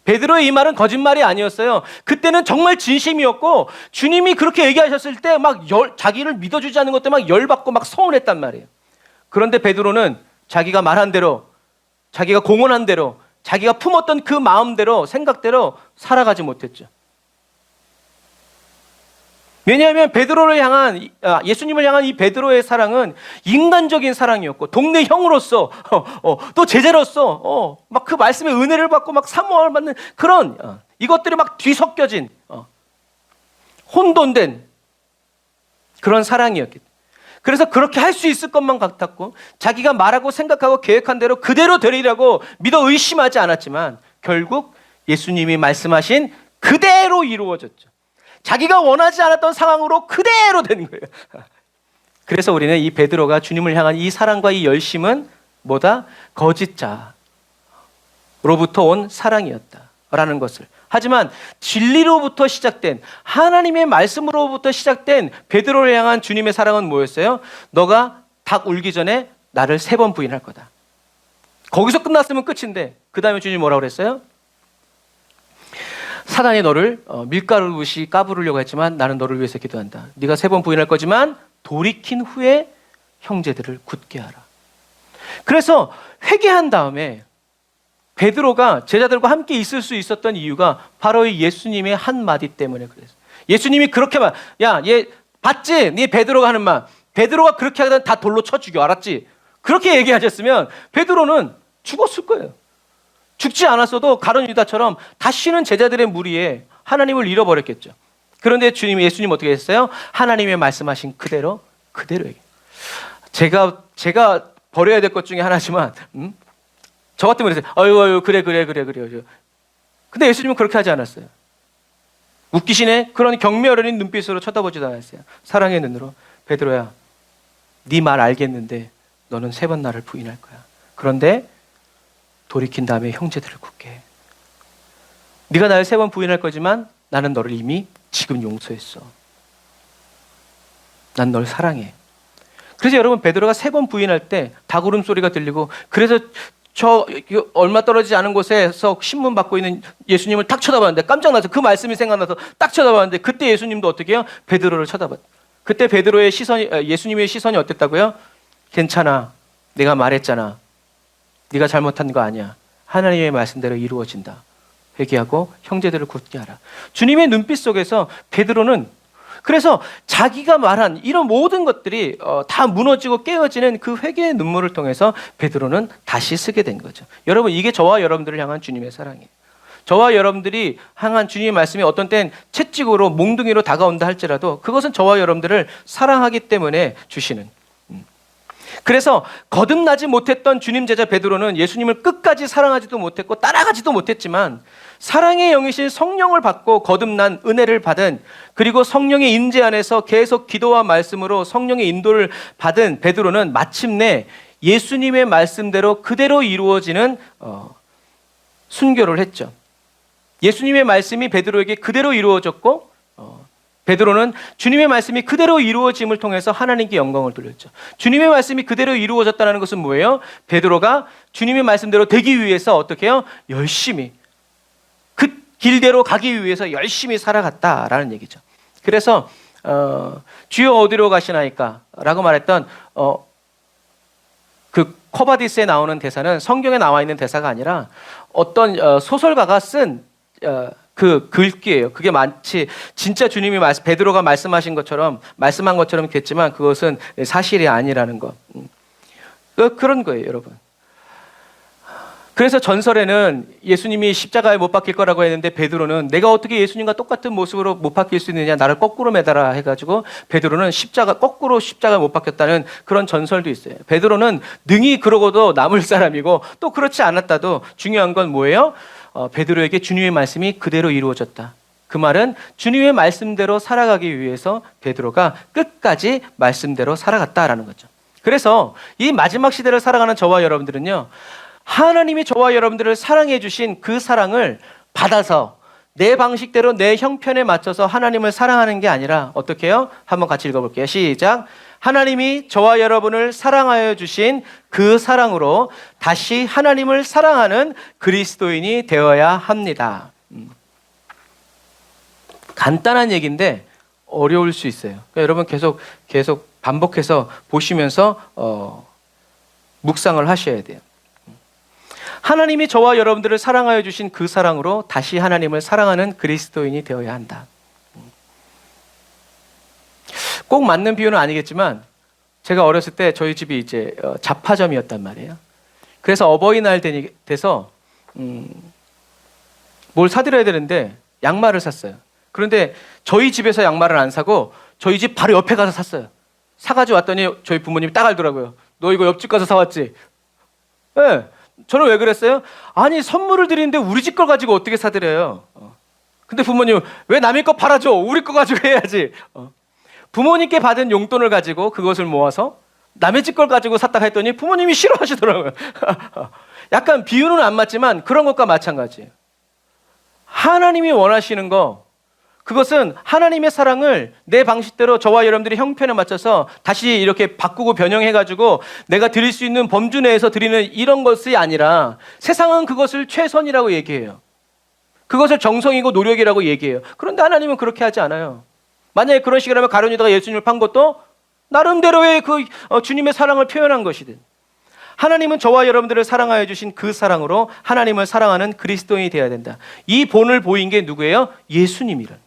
[SPEAKER 1] 베드로의 이 말은 거짓말이 아니었어요. 그때는 정말 진심이었고 주님이 그렇게 얘기하셨을 때 막 자기를 믿어주지 않는 것 때문에 막 열받고 막 서운했단 말이에요. 그런데 베드로는 자기가 말한 대로, 자기가 공언한 대로, 자기가 품었던 그 마음대로, 생각대로 살아가지 못했죠. 왜냐하면 베드로를 향한, 예수님을 향한 이 베드로의 사랑은 인간적인 사랑이었고, 동네 형으로서, 또 제자로서, 막 그 말씀의 은혜를 받고 막 사모함을 받는 그런, 이것들이 막 뒤섞여진, 혼돈된 그런 사랑이었기 때문에. 그래서 그렇게 할 수 있을 것만 같았고, 자기가 말하고 생각하고 계획한 대로 그대로 되리라고 믿어 의심하지 않았지만, 결국 예수님이 말씀하신 그대로 이루어졌죠. 자기가 원하지 않았던 상황으로 그대로 되는 거예요. 그래서 우리는 이 베드로가 주님을 향한 이 사랑과 이 열심은 뭐다? 거짓자로부터 온 사랑이었다라는 것을. 하지만 진리로부터 시작된, 하나님의 말씀으로부터 시작된 베드로를 향한 주님의 사랑은 뭐였어요? 너가 닭 울기 전에 나를 3번 부인할 거다. 거기서 끝났으면 끝인데 그 다음에 주님이 뭐라고 그랬어요? 사단이 너를 밀가루 붓이 까부르려고 했지만 나는 너를 위해서 기도한다. 네가 3번 부인할 거지만 돌이킨 후에 형제들을 굳게 하라. 그래서 회개한 다음에 베드로가 제자들과 함께 있을 수 있었던 이유가 바로 이 예수님의 한마디 때문에 그랬어요. 예수님이 그렇게 말, 야, 얘 봤지? 네 베드로가 하는 말. 베드로가 그렇게 하면 다 돌로 쳐 죽여, 알았지? 그렇게 얘기하셨으면 베드로는 죽었을 거예요. 죽지 않았어도 가룟 유다처럼 다시는 제자들의 무리에 하나님을 잃어버렸겠죠. 그런데 예수님 어떻게 했어요? 하나님의 말씀하신 그대로 얘기. 제가 버려야 될 것 중에 하나지만, 저 같으면 그랬어요. 아유, 그래. 근데 예수님은 그렇게 하지 않았어요. 웃기시네? 그런 경미 어린 눈빛으로 쳐다보지도 않았어요. 사랑의 눈으로. 베드로야, 네 말 알겠는데 너는 3번 나를 부인할 거야. 그런데 돌이킨 다음에 형제들을 굳게 해. 네가 나를 3번 부인할 거지만 나는 너를 이미 지금 용서했어. 난 널 사랑해. 그래서 여러분, 베드로가 3번 부인할 때 닭 울음소리가 들리고, 그래서 저 얼마 떨어지지 않은 곳에서 신문 받고 있는 예수님을 딱 쳐다봤는데 깜짝 놀라서 그 말씀이 생각나서 딱 쳐다봤는데 그때 예수님도 어떻게 해요? 베드로를 쳐다봤. 그때 베드로의 시선이 예수님의 시선이 어땠다고요? 괜찮아. 내가 말했잖아. 네가 잘못한 거 아니야. 하나님의 말씀대로 이루어진다. 회개하고 형제들을 굳게 하라. 주님의 눈빛 속에서 베드로는 그래서 자기가 말한 이런 모든 것들이 다 무너지고 깨어지는 그 회개의 눈물을 통해서 베드로는 다시 쓰게 된 거죠. 여러분, 이게 저와 여러분들을 향한 주님의 사랑이에요. 저와 여러분들이 향한 주님의 말씀이 어떤 땐 채찍으로 몽둥이로 다가온다 할지라도 그것은 저와 여러분들을 사랑하기 때문에 주시는. 그래서 거듭나지 못했던 주님 제자 베드로는 예수님을 끝까지 사랑하지도 못했고 따라가지도 못했지만 사랑의 영이신 성령을 받고 거듭난 은혜를 받은, 그리고 성령의 인재 안에서 계속 기도와 말씀으로 성령의 인도를 받은 베드로는 마침내 예수님의 말씀대로 그대로 이루어지는 순교를 했죠. 예수님의 말씀이 베드로에게 그대로 이루어졌고 베드로는 주님의 말씀이 그대로 이루어짐을 통해서 하나님께 영광을 돌렸죠. 주님의 말씀이 그대로 이루어졌다는 것은 뭐예요? 베드로가 주님의 말씀대로 되기 위해서 어떻게 해요? 열심히 그 길대로 가기 위해서 열심히 살아갔다라는 얘기죠. 그래서 주여 어디로 가시나이까? 라고 말했던 그 코바디스에 나오는 대사는 성경에 나와 있는 대사가 아니라 어떤 소설가가 쓴 그 글귀예요. 그게 마치 진짜 주님이 베드로가 말씀한 것처럼 됐지만 그것은 사실이 아니라는 것. 그런 거예요, 여러분. 그래서 전설에는 예수님이 십자가에 못 박힐 거라고 했는데 베드로는 내가 어떻게 예수님과 똑같은 모습으로 못 박힐 수 있느냐, 나를 거꾸로 매달아 해가지고 베드로는 거꾸로 십자가에 못 박혔다는 그런 전설도 있어요. 베드로는 능히 그러고도 남을 사람이고 또 그렇지 않았다도 중요한 건 뭐예요? 베드로에게 주님의 말씀이 그대로 이루어졌다. 그 말은 주님의 말씀대로 살아가기 위해서 베드로가 끝까지 말씀대로 살아갔다라는 거죠. 그래서 이 마지막 시대를 살아가는 저와 여러분들은요, 하나님이 저와 여러분들을 사랑해 주신 그 사랑을 받아서 내 방식대로 내 형편에 맞춰서 하나님을 사랑하는 게 아니라 어떻게 해요? 한번 같이 읽어볼게요. 시작. 하나님이 저와 여러분을 사랑하여 주신 그 사랑으로 다시 하나님을 사랑하는 그리스도인이 되어야 합니다. 간단한 얘기인데 어려울 수 있어요. 그러니까 여러분 계속 반복해서 보시면서 묵상을 하셔야 돼요. 하나님이 저와 여러분들을 사랑하여 주신 그 사랑으로 다시 하나님을 사랑하는 그리스도인이 되어야 한다. 꼭 맞는 비유는 아니겠지만 제가 어렸을 때 저희 집이 이제 잡화점이었단 말이에요. 그래서 어버이날 돼서 뭘 사드려야 되는데 양말을 샀어요. 그런데 저희 집에서 양말을 안 사고 저희 집 바로 옆에 가서 샀어요. 사가지고 왔더니 저희 부모님이 딱 알더라고요. 너 이거 옆집 가서 사왔지? 네. 저는 왜 그랬어요? 아니, 선물을 드리는데 우리 집 걸 가지고 어떻게 사드려요? 근데 부모님은 왜 남의 거 팔아줘? 우리 거 가지고 해야지. 부모님께 받은 용돈을 가지고 그것을 모아서 남의 집 걸 가지고 샀다 했더니 부모님이 싫어하시더라고요. 약간 비유는 안 맞지만 그런 것과 마찬가지예요. 하나님이 원하시는 거, 그것은 하나님의 사랑을 내 방식대로 저와 여러분들이 형편에 맞춰서 다시 이렇게 바꾸고 변형해가지고 내가 드릴 수 있는 범주 내에서 드리는 이런 것이 아니라 세상은 그것을 최선이라고 얘기해요. 그것을 정성이고 노력이라고 얘기해요. 그런데 하나님은 그렇게 하지 않아요. 만약에 그런 식이라면 가룟 유다가 예수님을 판 것도 나름대로의 그 주님의 사랑을 표현한 것이든, 하나님은 저와 여러분들을 사랑하여 주신 그 사랑으로 하나님을 사랑하는 그리스도인이 되어야 된다. 이 본을 보인 게 누구예요? 예수님이란.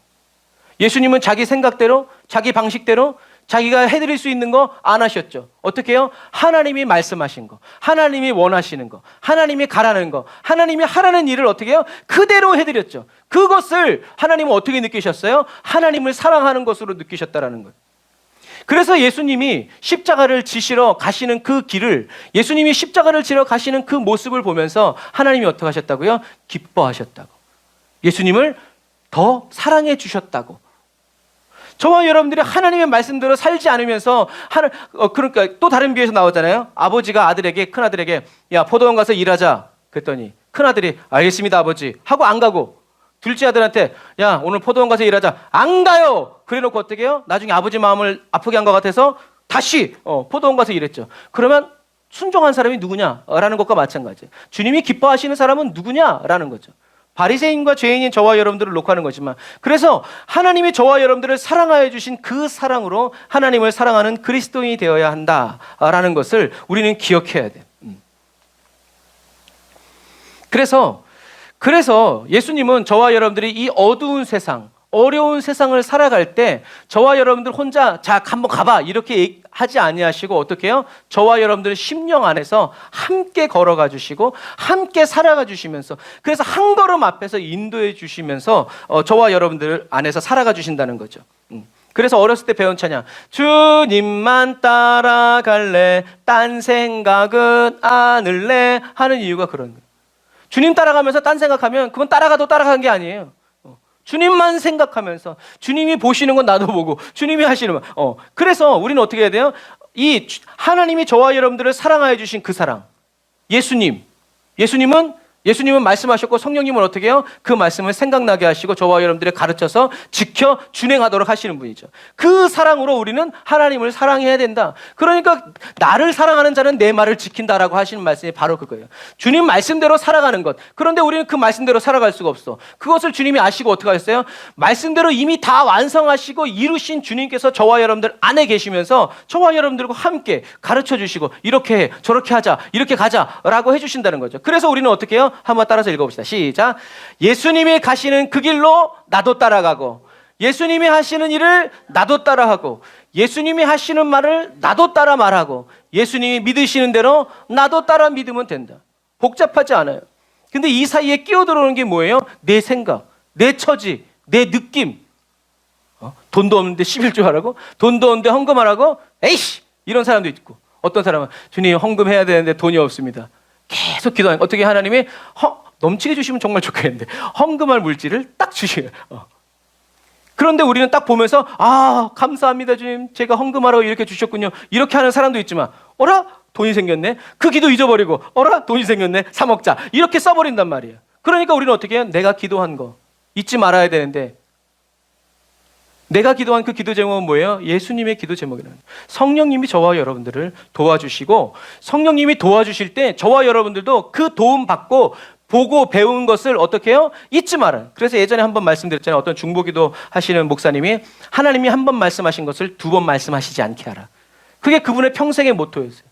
[SPEAKER 1] 예수님은 자기 생각대로, 자기 방식대로 자기가 해드릴 수 있는 거 안 하셨죠. 어떻게 해요? 하나님이 말씀하신 거, 하나님이 원하시는 거, 하나님이 가라는 거, 하나님이 하라는 일을 어떻게 해요? 그대로 해드렸죠. 그것을 하나님은 어떻게 느끼셨어요? 하나님을 사랑하는 것으로 느끼셨다라는 거예요. 그래서 예수님이 십자가를 지시러 가시는 그 길을, 예수님이 십자가를 지러 가시는 그 모습을 보면서 하나님이 어떻게 하셨다고요? 기뻐하셨다고. 예수님을 더 사랑해 주셨다고. 저와 여러분들이 하나님의 말씀대로 살지 않으면서 그러니까 또 다른 비유에서 나오잖아요. 아버지가 큰아들에게 야, 포도원 가서 일하자 그랬더니 큰아들이 알겠습니다 아버지 하고 안 가고, 둘째 아들한테 야, 오늘 포도원 가서 일하자, 안 가요. 그래놓고 어떻게 해요? 나중에 아버지 마음을 아프게 한 것 같아서 다시 포도원 가서 일했죠. 그러면 순종한 사람이 누구냐라는 것과 마찬가지예요. 주님이 기뻐하시는 사람은 누구냐라는 거죠. 바리새인과 죄인인 저와 여러분들을 놓고 하는 거지만, 그래서 하나님이 저와 여러분들을 사랑하여 주신 그 사랑으로 하나님을 사랑하는 그리스도인이 되어야 한다라는 것을 우리는 기억해야 돼요. 그래서 예수님은 저와 여러분들이 이 어두운 세상, 어려운 세상을 살아갈 때 저와 여러분들 혼자 자 한번 가봐 이렇게 하지 아니하시고 어떻게 해요? 저와 여러분들 심령 안에서 함께 걸어가 주시고 함께 살아가 주시면서, 그래서 한 걸음 앞에서 인도해 주시면서 저와 여러분들 안에서 살아가 주신다는 거죠. 그래서 어렸을 때 배운 찬양, 주님만 따라갈래 딴 생각은 안 할래 하는 이유가 그런 거예요. 주님 따라가면서 딴 생각하면 그건 따라가도 따라간 게 아니에요. 주님만 생각하면서 주님이 보시는 건 나도 보고 주님이 하시는 건 그래서 우리는 어떻게 해야 돼요? 이 하나님이 저와 여러분들을 사랑하여 주신 그 사랑, 예수님은 말씀하셨고 성령님은 어떻게 해요? 그 말씀을 생각나게 하시고 저와 여러분들을 가르쳐서 지켜 준행하도록 하시는 분이죠. 그 사랑으로 우리는 하나님을 사랑해야 된다. 그러니까 나를 사랑하는 자는 내 말을 지킨다라고 하시는 말씀이 바로 그거예요. 주님 말씀대로 살아가는 것. 그런데 우리는 그 말씀대로 살아갈 수가 없어. 그것을 주님이 아시고 어떻게 하셨어요? 말씀대로 이미 다 완성하시고 이루신 주님께서 저와 여러분들 안에 계시면서 저와 여러분들과 함께 가르쳐 주시고 이렇게 해, 저렇게 하자, 이렇게 가자라고 해주신다는 거죠. 그래서 우리는 어떻게 해요? 한번 따라서 읽어봅시다. 시작. 예수님이 가시는 그 길로 나도 따라가고, 예수님이 하시는 일을 나도 따라하고, 예수님이 하시는 말을 나도 따라 말하고, 예수님이 믿으시는 대로 나도 따라 믿으면 된다. 복잡하지 않아요. 근데 이 사이에 끼어들어오는 게 뭐예요? 내 생각, 내 처지, 내 느낌. 돈도 없는데 11조 하라고? 돈도 없는데 헌금하라고? 에이씨! 이런 사람도 있고, 어떤 사람은 주님 헌금해야 되는데 돈이 없습니다. 계속 기도하니까 어떻게 하나님이 넘치게 주시면 정말 좋겠는데 헌금할 물질을 딱 주시요. 그런데 우리는 딱 보면서 감사합니다 주님, 제가 헌금하라고 이렇게 주셨군요, 이렇게 하는 사람도 있지만 어라? 돈이 생겼네. 그 기도 잊어버리고 어라? 돈이 생겼네. 사 먹자 이렇게 써버린단 말이에요. 그러니까 우리는 어떻게 해요? 내가 기도한 거 잊지 말아야 되는데, 내가 기도한 그 기도 제목은 뭐예요? 예수님의 기도 제목이라는. 성령님이 저와 여러분들을 도와주시고, 성령님이 도와주실 때 저와 여러분들도 그 도움 받고 보고 배운 것을 어떻게 해요? 잊지 말아요. 그래서 예전에 한번 말씀드렸잖아요. 어떤 중보기도 하시는 목사님이 하나님이 한 번 말씀하신 것을 두 번 말씀하시지 않게 하라. 그게 그분의 평생의 모토였어요.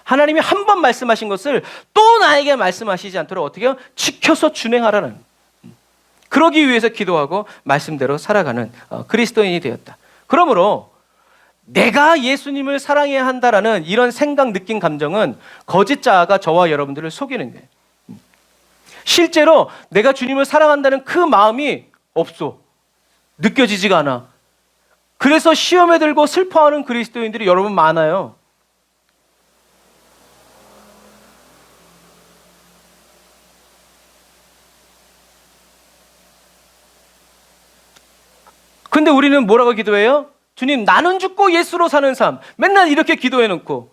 [SPEAKER 1] 하나님이 한 번 말씀하신 것을 또 나에게 말씀하시지 않도록 어떻게 해요? 지켜서 준행하라는. 그러기 위해서 기도하고 말씀대로 살아가는 그리스도인이 되었다. 그러므로 내가 예수님을 사랑해야 한다라는 이런 생각, 느낌, 감정은 거짓 자아가 저와 여러분들을 속이는 거예요. 실제로 내가 주님을 사랑한다는 그 마음이 없어. 느껴지지가 않아. 그래서 시험에 들고 슬퍼하는 그리스도인들이 여러분 많아요. 근데 우리는 뭐라고 기도해요? 주님, 나는 죽고 예수로 사는 삶. 맨날 이렇게 기도해놓고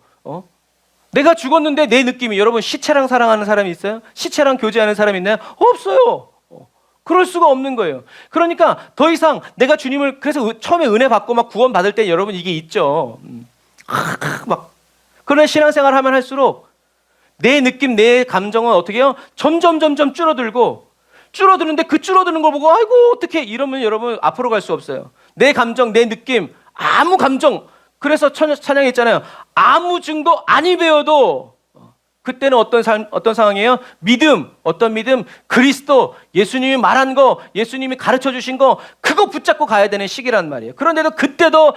[SPEAKER 1] 내가 죽었는데 내 느낌이, 여러분 시체랑 사랑하는 사람이 있어요? 시체랑 교제하는 사람이 있나요? 없어요. 그럴 수가 없는 거예요. 그러니까 더 이상 내가 주님을, 그래서 처음에 은혜 받고 막 구원 받을 때 여러분 이게 있죠. 그런 신앙생활 하면 할수록 내 느낌, 내 감정은 어떻게 해요? 점점 줄어드는데 그 줄어드는 걸 보고 아이고 어떻게 이러면 여러분 앞으로 갈 수 없어요. 내 감정, 내 느낌, 아무 감정. 그래서 찬양이 있잖아요. 아무 증거 아니 배워도 그때는 어떤 상황이에요? 믿음. 어떤 믿음? 그리스도, 예수님이 말한 거, 예수님이 가르쳐 주신 거, 그거 붙잡고 가야 되는 시기란 말이에요. 그런데도 그때도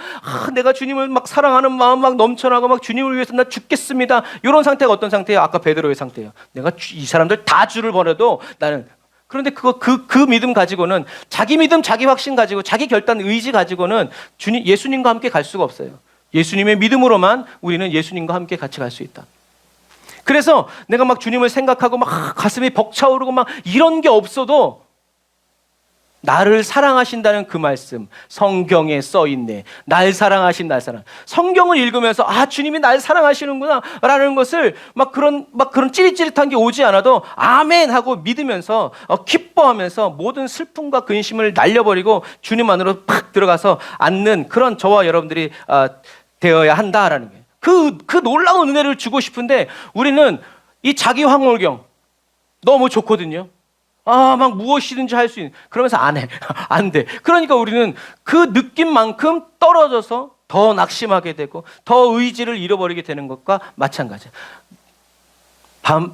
[SPEAKER 1] 내가 주님을 막 사랑하는 마음 막 넘쳐나고 막 주님을 위해서 나 죽겠습니다. 이런 상태가 어떤 상태예요? 아까 베드로의 상태예요. 내가 이 사람들 다 주를 버려도 나는. 그런데 그 믿음 가지고는, 자기 믿음, 자기 확신 가지고, 자기 결단, 의지 가지고는 예수님과 함께 갈 수가 없어요. 예수님의 믿음으로만 우리는 예수님과 함께 같이 갈 수 있다. 그래서 내가 막 주님을 생각하고 막 가슴이 벅차오르고 막 이런 게 없어도 나를 사랑하신다는 그 말씀, 성경에 써 있네. 날 사랑하신 날 사랑. 성경을 읽으면서 주님이 날 사랑하시는구나 라는 것을 막 그런 찌릿찌릿한 게 오지 않아도 아멘 하고 믿으면서 기뻐하면서 모든 슬픔과 근심을 날려버리고 주님 안으로 팍 들어가서 앉는 그런 저와 여러분들이 되어야 한다라는 거예요. 그 놀라운 은혜를 주고 싶은데 우리는 이 자기 황홀경 너무 좋거든요. 막 무엇이든지 할 수 있는, 그러면서 안 해. 안 돼. 그러니까 우리는 그 느낌만큼 떨어져서 더 낙심하게 되고 더 의지를 잃어버리게 되는 것과 마찬가지야.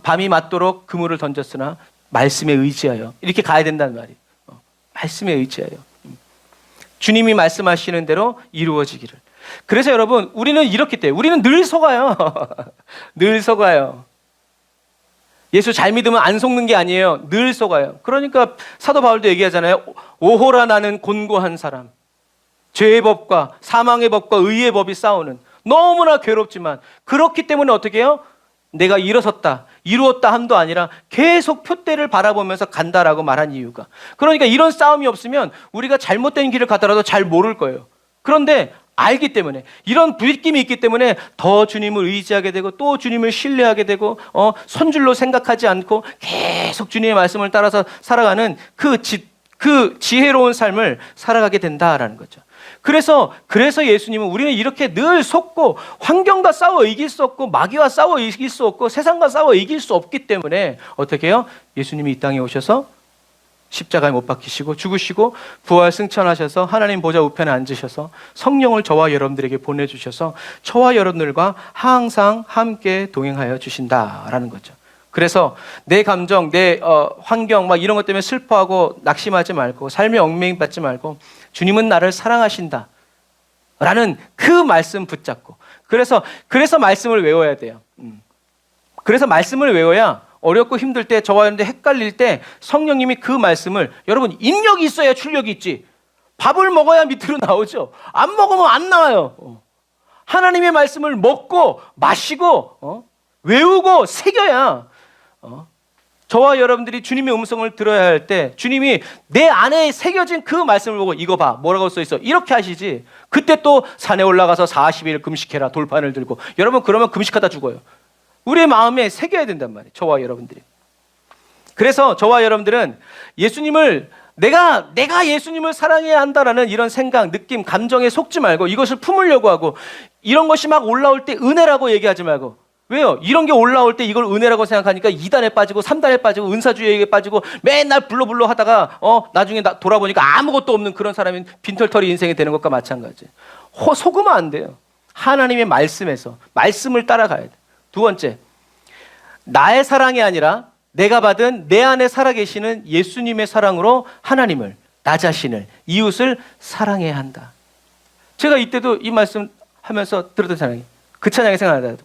[SPEAKER 1] 밤이 맞도록 그물을 던졌으나 말씀에 의지하여 이렇게 가야 된다는 말이에요. 말씀에 의지하여 주님이 말씀하시는 대로 이루어지기를. 그래서 여러분, 우리는 이렇기 때문에 우리는 늘 속아요. 늘 속아요. 예수 잘 믿으면 안 속는 게 아니에요. 늘 속아요. 그러니까 사도 바울도 얘기하잖아요. 오호라 나는 곤고한 사람. 죄의 법과 사망의 법과 의의 법이 싸우는, 너무나 괴롭지만 그렇기 때문에 어떻게 해요? 내가 일어섰다, 이루었다 함도 아니라 계속 표대를 바라보면서 간다라고 말한 이유가, 그러니까 이런 싸움이 없으면 우리가 잘못된 길을 가더라도 잘 모를 거예요. 그런데 알기 때문에, 이런 부딪힘이 있기 때문에 더 주님을 의지하게 되고 또 주님을 신뢰하게 되고 손줄로 생각하지 않고 계속 주님의 말씀을 따라서 살아가는 그 지혜로운 삶을 살아가게 된다라는 거죠. 그래서 예수님은 우리는 이렇게 늘 속고 환경과 싸워 이길 수 없고 마귀와 싸워 이길 수 없고 세상과 싸워 이길 수 없기 때문에 어떻게 해요? 예수님이 이 땅에 오셔서 십자가에 못 박히시고 죽으시고 부활 승천하셔서 하나님 보좌 우편에 앉으셔서 성령을 저와 여러분들에게 보내주셔서 저와 여러분들과 항상 함께 동행하여 주신다라는 거죠. 그래서 내 감정, 내 환경 막 이런 것 때문에 슬퍼하고 낙심하지 말고 삶에 얽매임받지 말고 주님은 나를 사랑하신다 라는 그 말씀 붙잡고, 그래서 말씀을 외워야 돼요. 그래서 말씀을 외워야 어렵고 힘들 때, 저와 여러분들 헷갈릴 때 성령님이 그 말씀을, 여러분 입력이 있어야 출력이 있지, 밥을 먹어야 밑으로 나오죠. 안 먹으면 안 나와요. 하나님의 말씀을 먹고 마시고 외우고 새겨야 저와 여러분들이 주님의 음성을 들어야 할 때 주님이 내 안에 새겨진 그 말씀을 보고 이거 봐, 뭐라고 써있어, 이렇게 하시지. 그때 또 산에 올라가서 40일 금식해라, 돌판을 들고. 여러분 그러면 금식하다 죽어요. 우리의 마음에 새겨야 된단 말이에요, 저와 여러분들이. 그래서 저와 여러분들은 예수님을, 내가 예수님을 사랑해야 한다라는 이런 생각, 느낌, 감정에 속지 말고 이것을 품으려고 하고, 이런 것이 막 올라올 때 은혜라고 얘기하지 말고. 왜요? 이런 게 올라올 때 이걸 은혜라고 생각하니까 2단에 빠지고 3단에 빠지고 은사주의에 빠지고 맨날 불러불러 하다가 나중에 돌아보니까 아무것도 없는 그런 사람이 빈털터리 인생이 되는 것과 마찬가지. 속으면 안 돼요. 하나님의 말씀에서 말씀을 따라가야 돼. 두 번째, 나의 사랑이 아니라 내가 받은 내 안에 살아계시는 예수님의 사랑으로 하나님을, 나 자신을, 이웃을 사랑해야 한다. 제가 이때도 이 말씀 하면서 들었던 찬양이, 그 찬양이 생각나다.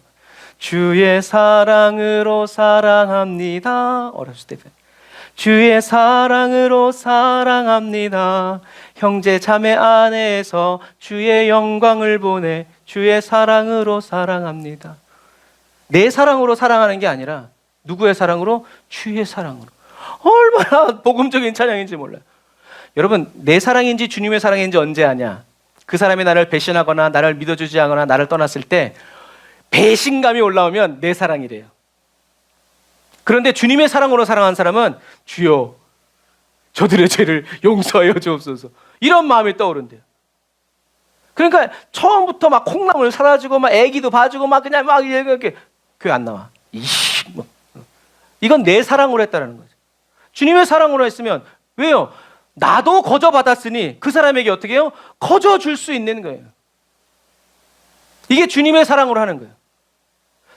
[SPEAKER 1] 주의 사랑으로 사랑합니다. 어렸을 때 주의 사랑으로 사랑합니다. 형제 자매 안에서 주의 영광을 보내 주의 사랑으로 사랑합니다. 내 사랑으로 사랑하는 게 아니라 누구의 사랑으로? 주의 사랑으로. 얼마나 복음적인 찬양인지 몰라요. 여러분, 내 사랑인지 주님의 사랑인지 언제 아냐? 그 사람이 나를 배신하거나 나를 믿어주지 않거나 나를 떠났을 때 배신감이 올라오면 내 사랑이래요. 그런데 주님의 사랑으로 사랑한 사람은 주여 저들의 죄를 용서하여 주옵소서, 이런 마음이 떠오른대요. 그러니까 처음부터 막 콩나물 사다 주고 막 애기도 봐주고 막 그냥 막 이렇게 교회 안 나와. 이건 내 사랑으로 했다는 거죠. 주님의 사랑으로 했으면, 왜요? 나도 거저 받았으니 그 사람에게 어떻게 해요? 거저 줄 수 있는 거예요. 이게 주님의 사랑으로 하는 거예요.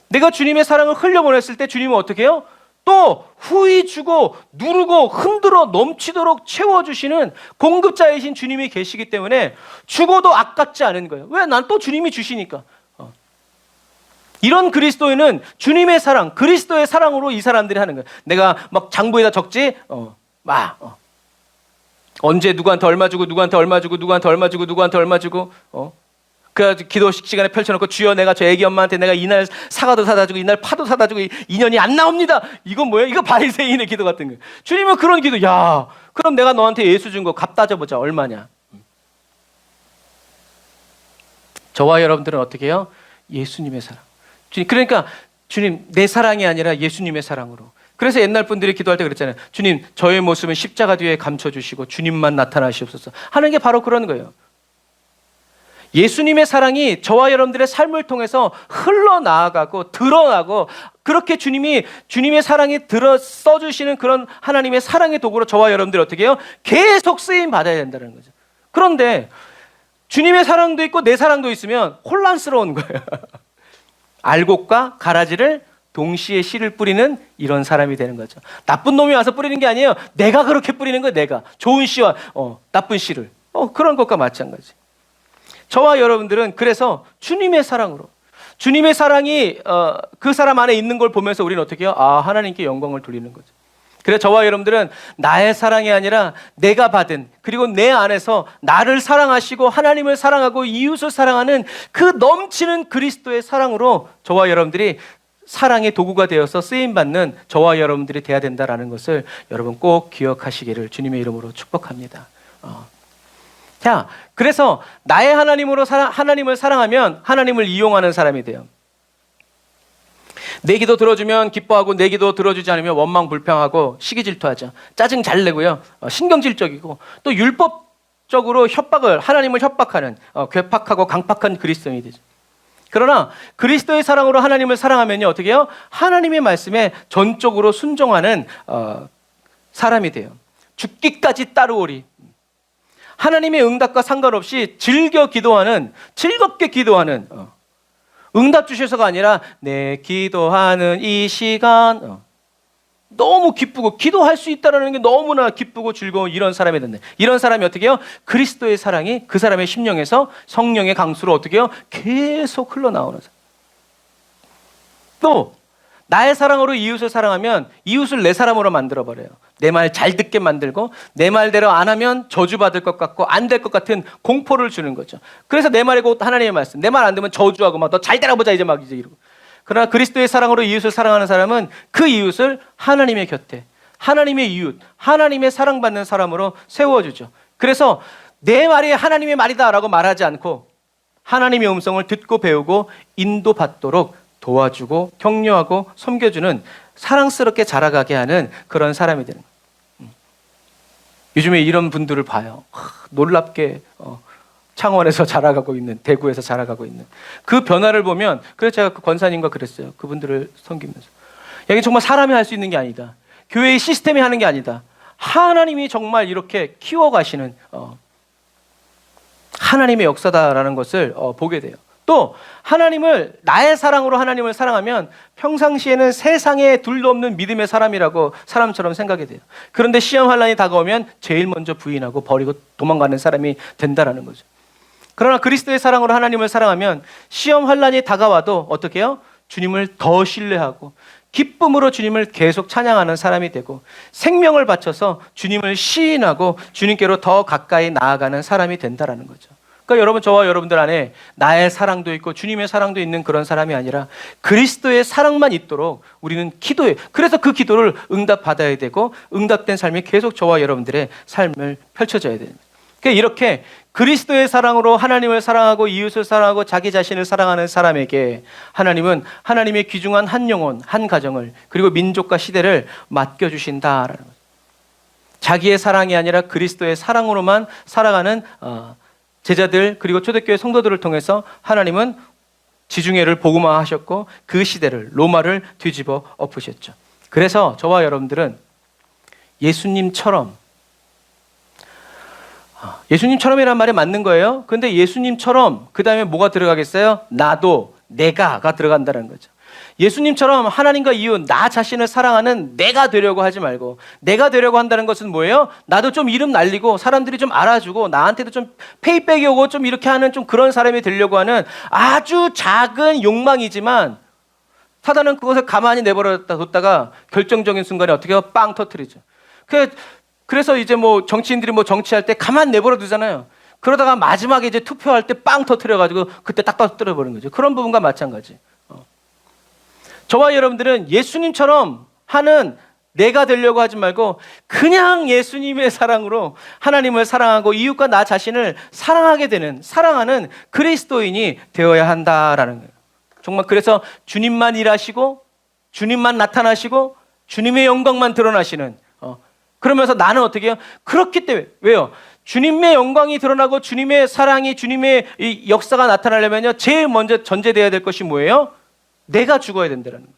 [SPEAKER 1] 내가 주님의 사랑을 흘려보냈을 때 주님은 어떻게 해요? 또 후히 주고 누르고 흔들어 넘치도록 채워주시는 공급자이신 주님이 계시기 때문에 주고도 아깝지 않은 거예요. 왜? 난 또 주님이 주시니까. 이런 그리스도인은 주님의 사랑, 그리스도의 사랑으로 이 사람들이 하는 거예요. 내가 막 장부에다 적지? 언제 누구한테 얼마 주고 누구한테 얼마 주고 누구한테 얼마 주고 누구한테 얼마 주고 그래가지고 기도 시간에 펼쳐놓고 주여 내가 저 애기 엄마한테 내가 이날 사과도 사다 주고 이날 파도 사다 주고 인연이 안 나옵니다. 이건 뭐예요? 이거 바리새인의 기도 같은 거예요. 주님은 그런 기도, 야 그럼 내가 너한테 예수 준 거 값 따져보자, 얼마냐. 저와 여러분들은 어떻게 해요? 예수님의 사랑. 그러니까 주님 내 사랑이 아니라 예수님의 사랑으로. 그래서 옛날 분들이 기도할 때 그랬잖아요. 주님 저의 모습은 십자가 뒤에 감춰주시고 주님만 나타나시옵소서 하는 게 바로 그런 거예요. 예수님의 사랑이 저와 여러분들의 삶을 통해서 흘러나아가고 드러나고, 그렇게 주님의 사랑이 써주시는 그런 하나님의 사랑의 도구로 저와 여러분들이 어떻게 해요? 계속 쓰임 받아야 된다는 거죠. 그런데 주님의 사랑도 있고 내 사랑도 있으면 혼란스러운 거예요. 알곡과 가라지를 동시에 씨를 뿌리는 이런 사람이 되는 거죠. 나쁜 놈이 와서 뿌리는 게 아니에요. 내가 그렇게 뿌리는 거예요. 내가 좋은 씨와 나쁜 씨를, 그런 것과 마찬가지. 저와 여러분들은 그래서 주님의 사랑으로, 주님의 사랑이 그 사람 안에 있는 걸 보면서 우리는 어떻게 해요? 하나님께 영광을 돌리는 거죠. 그래서 저와 여러분들은 나의 사랑이 아니라 내가 받은, 그리고 내 안에서 나를 사랑하시고 하나님을 사랑하고 이웃을 사랑하는 그 넘치는 그리스도의 사랑으로 저와 여러분들이 사랑의 도구가 되어서 쓰임받는 저와 여러분들이 돼야 된다는 것을 여러분 꼭 기억하시기를 주님의 이름으로 축복합니다. 자, 그래서 나의 하나님을 사랑하면 하나님을 이용하는 사람이 돼요. 내 기도 들어주면 기뻐하고, 내 기도 들어주지 않으면 원망 불평하고 시기 질투하죠. 짜증 잘 내고요. 신경질적이고, 또 율법적으로 하나님을 협박하는 괴팍하고 강팍한 그리스도인이 되죠. 그러나 그리스도의 사랑으로 하나님을 사랑하면요, 어떻게 해요? 하나님의 말씀에 전적으로 순종하는 사람이 돼요. 죽기까지 따르오리. 하나님의 응답과 상관없이 즐겁게 기도하는, 응답 주셔서가 아니라 내 기도하는 이 시간, 너무 기쁘고 기도할 수 있다는 게 너무나 기쁘고 즐거운 이런 사람이 된다. 이런 사람이 어떻게 해요? 그리스도의 사랑이 그 사람의 심령에서 성령의 강수로 어떻게 해요? 계속 흘러나오는 사람. 또 나의 사랑으로 이웃을 사랑하면 이웃을 내 사람으로 만들어버려요. 내 말 잘 듣게 만들고, 내 말대로 안 하면 저주받을 것 같고 안 될 것 같은 공포를 주는 거죠. 그래서 내 말이 곧 하나님의 말씀, 내 말 안 들으면 저주하고 막 너 잘 되라보자 이제 이러고. 그러나 그리스도의 사랑으로 이웃을 사랑하는 사람은 그 이웃을 하나님의 곁에, 하나님의 이웃, 하나님의 사랑받는 사람으로 세워주죠. 그래서 내 말이 하나님의 말이다라고 말하지 않고 하나님의 음성을 듣고 배우고 인도받도록 도와주고 격려하고 섬겨주는, 사랑스럽게 자라가게 하는 그런 사람이 되는 거예요. 요즘에 이런 분들을 봐요. 놀랍게 창원에서 자라가고 있는, 대구에서 자라가고 있는 그 변화를 보면, 그래서 제가 그 권사님과 그랬어요. 그분들을 섬기면서, 이게 정말 사람이 할 수 있는 게 아니다. 교회의 시스템이 하는 게 아니다. 하나님이 정말 이렇게 키워가시는 하나님의 역사다라는 것을 보게 돼요. 또 나의 사랑으로 하나님을 사랑하면 평상시에는 세상에 둘도 없는 믿음의 사람이라고 사람처럼 생각이 돼요. 그런데 시험 환난이 다가오면 제일 먼저 부인하고 버리고 도망가는 사람이 된다라는 거죠. 그러나 그리스도의 사랑으로 하나님을 사랑하면 시험 환난이 다가와도 어떻게 해요? 주님을 더 신뢰하고 기쁨으로 주님을 계속 찬양하는 사람이 되고, 생명을 바쳐서 주님을 시인하고 주님께로 더 가까이 나아가는 사람이 된다라는 거죠. 그러니까 여러분, 저와 여러분들 안에 나의 사랑도 있고 주님의 사랑도 있는 그런 사람이 아니라 그리스도의 사랑만 있도록 우리는 기도해요. 그래서 그 기도를 응답받아야 되고, 응답된 삶이 계속 저와 여러분들의 삶을 펼쳐져야 됩니다. 그러니까 이렇게 그리스도의 사랑으로 하나님을 사랑하고 이웃을 사랑하고 자기 자신을 사랑하는 사람에게 하나님은 하나님의 귀중한 한 영혼, 한 가정을, 그리고 민족과 시대를 맡겨주신다라는 거죠. 자기의 사랑이 아니라 그리스도의 사랑으로만 살아가는 제자들, 그리고 초대교회 성도들을 통해서 하나님은 지중해를 복음화하셨고 그 시대를, 로마를 뒤집어 엎으셨죠. 그래서 저와 여러분들은 예수님처럼이란 말이 맞는 거예요. 근데 예수님처럼 그 다음에 뭐가 들어가겠어요? 나도, 내가가 들어간다는 거죠. 예수님처럼 하나님과 이웃, 나 자신을 사랑하는 내가 되려고 하지 말고, 내가 되려고 한다는 것은 뭐예요? 나도 좀 이름 날리고 사람들이 좀 알아주고 나한테도 좀 페이백이 오고 좀 이렇게 하는 좀 그런 사람이 되려고 하는 아주 작은 욕망이지만, 사단은 그것을 가만히 내버려 뒀다가 결정적인 순간에 어떻게 해요? 빵 터뜨리죠. 그래서 이제 정치인들이 정치할 때 가만 내버려 두잖아요. 그러다가 마지막에 이제 투표할 때 빵 터뜨려가지고 그때 딱 터뜨려버리는 거죠. 그런 부분과 마찬가지. 저와 여러분들은 예수님처럼 하는 내가 되려고 하지 말고 그냥 예수님의 사랑으로 하나님을 사랑하고 이웃과 나 자신을 사랑하는 그리스도인이 되어야 한다라는 거예요. 정말 그래서 주님만 일하시고 주님만 나타나시고 주님의 영광만 드러나시는, 그러면서 나는 어떻게 해요? 그렇기 때문에, 왜요? 주님의 영광이 드러나고 주님의 사랑이, 주님의 이 역사가 나타나려면요, 제일 먼저 전제돼야 될 것이 뭐예요? 내가 죽어야 된다는 거예요.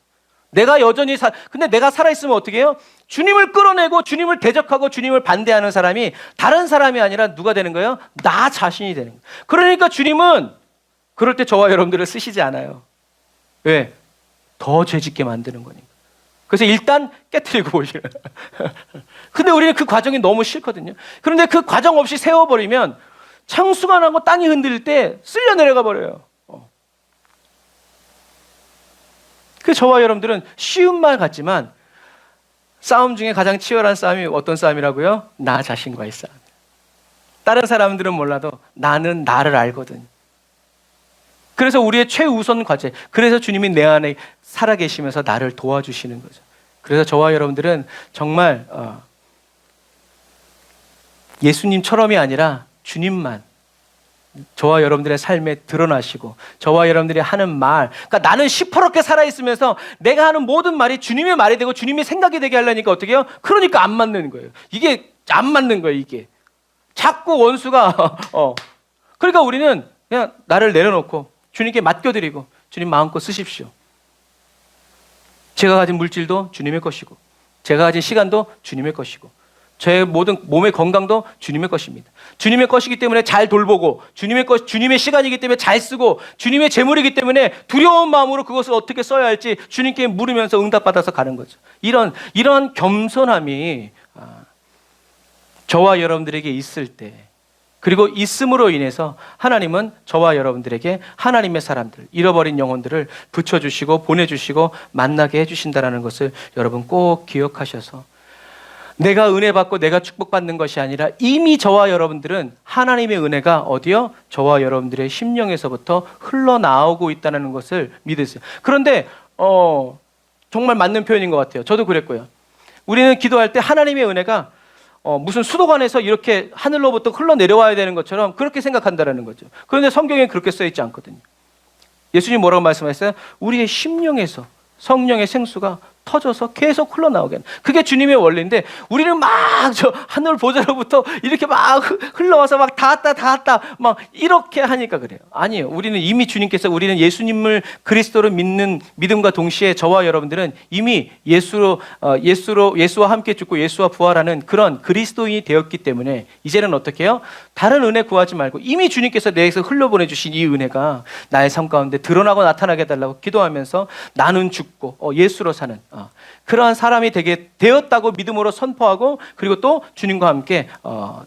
[SPEAKER 1] 내가 여전히 근데 내가 살아있으면 어떻게 해요? 주님을 끌어내고 주님을 대적하고 주님을 반대하는 사람이 다른 사람이 아니라 누가 되는 거예요? 나 자신이 되는 거예요. 그러니까 주님은 그럴 때 저와 여러분들을 쓰시지 않아요. 왜? 더 죄짓게 만드는 거니까. 그래서 일단 깨트리고 보시는. 근데 우리는 그 과정이 너무 싫거든요. 그런데 그 과정 없이 세워버리면 창수가 나고 땅이 흔들릴 때 쓸려 내려가 버려요. 그 저와 여러분들은 쉬운 말 같지만 싸움 중에 가장 치열한 싸움이 어떤 싸움이라고요? 나 자신과의 싸움. 다른 사람들은 몰라도 나는 나를 알거든. 그래서 우리의 최우선 과제, 그래서 주님이 내 안에 살아계시면서 나를 도와주시는 거죠. 그래서 저와 여러분들은 정말 예수님처럼이 아니라 주님만 저와 여러분들의 삶에 드러나시고 저와 여러분들이 하는 말, 그러니까 나는 시퍼렇게 살아있으면서 내가 하는 모든 말이 주님의 말이 되고 주님의 생각이 되게 하려니까 어떻게 해요? 그러니까 안 맞는 거예요. 이게 안 맞는 거예요. 이게 자꾸 원수가 그러니까 우리는 그냥 나를 내려놓고 주님께 맡겨드리고 주님 마음껏 쓰십시오. 제가 가진 물질도 주님의 것이고 제가 가진 시간도 주님의 것이고 제 모든 몸의 건강도 주님의 것입니다. 주님의 것이기 때문에 잘 돌보고 주님의 시간이기 때문에 잘 쓰고 주님의 재물이기 때문에 두려운 마음으로 그것을 어떻게 써야 할지 주님께 물으면서 응답받아서 가는 거죠. 이런 겸손함이 저와 여러분들에게 있을 때, 그리고 있음으로 인해서 하나님은 저와 여러분들에게 하나님의 사람들, 잃어버린 영혼들을 붙여주시고 보내주시고 만나게 해주신다는 것을 여러분 꼭 기억하셔서, 내가 은혜 받고 내가 축복받는 것이 아니라 이미 저와 여러분들은 하나님의 은혜가 어디요? 저와 여러분들의 심령에서부터 흘러나오고 있다는 것을 믿으세요. 그런데 정말 맞는 표현인 것 같아요. 저도 그랬고요. 우리는 기도할 때 하나님의 은혜가 무슨 수도관에서 이렇게 하늘로부터 흘러내려와야 되는 것처럼 그렇게 생각한다는 거죠. 그런데 성경에 그렇게 써있지 않거든요. 예수님 뭐라고 말씀하셨어요? 우리의 심령에서 성령의 생수가 터져서 계속 흘러나오게 하는, 그게 주님의 원리인데 우리는 막 저 하늘 보좌로부터 이렇게 막 흘러와서 막 닿았다 막 이렇게 하니까 그래요. 아니에요. 우리는 이미 주님께서, 우리는 예수님을 그리스도로 믿는 믿음과 동시에 저와 여러분들은 이미 예수와 함께 죽고 예수와 부활하는 그런 그리스도인이 되었기 때문에 이제는 어떻게 해요? 다른 은혜 구하지 말고 이미 주님께서 내게서 흘려보내 주신 이 은혜가 나의 삶 가운데 드러나고 나타나게 해달라고 기도하면서 나는 죽고 예수로 사는 그러한 사람이 되게 되었다고 믿음으로 선포하고, 그리고 또 주님과 함께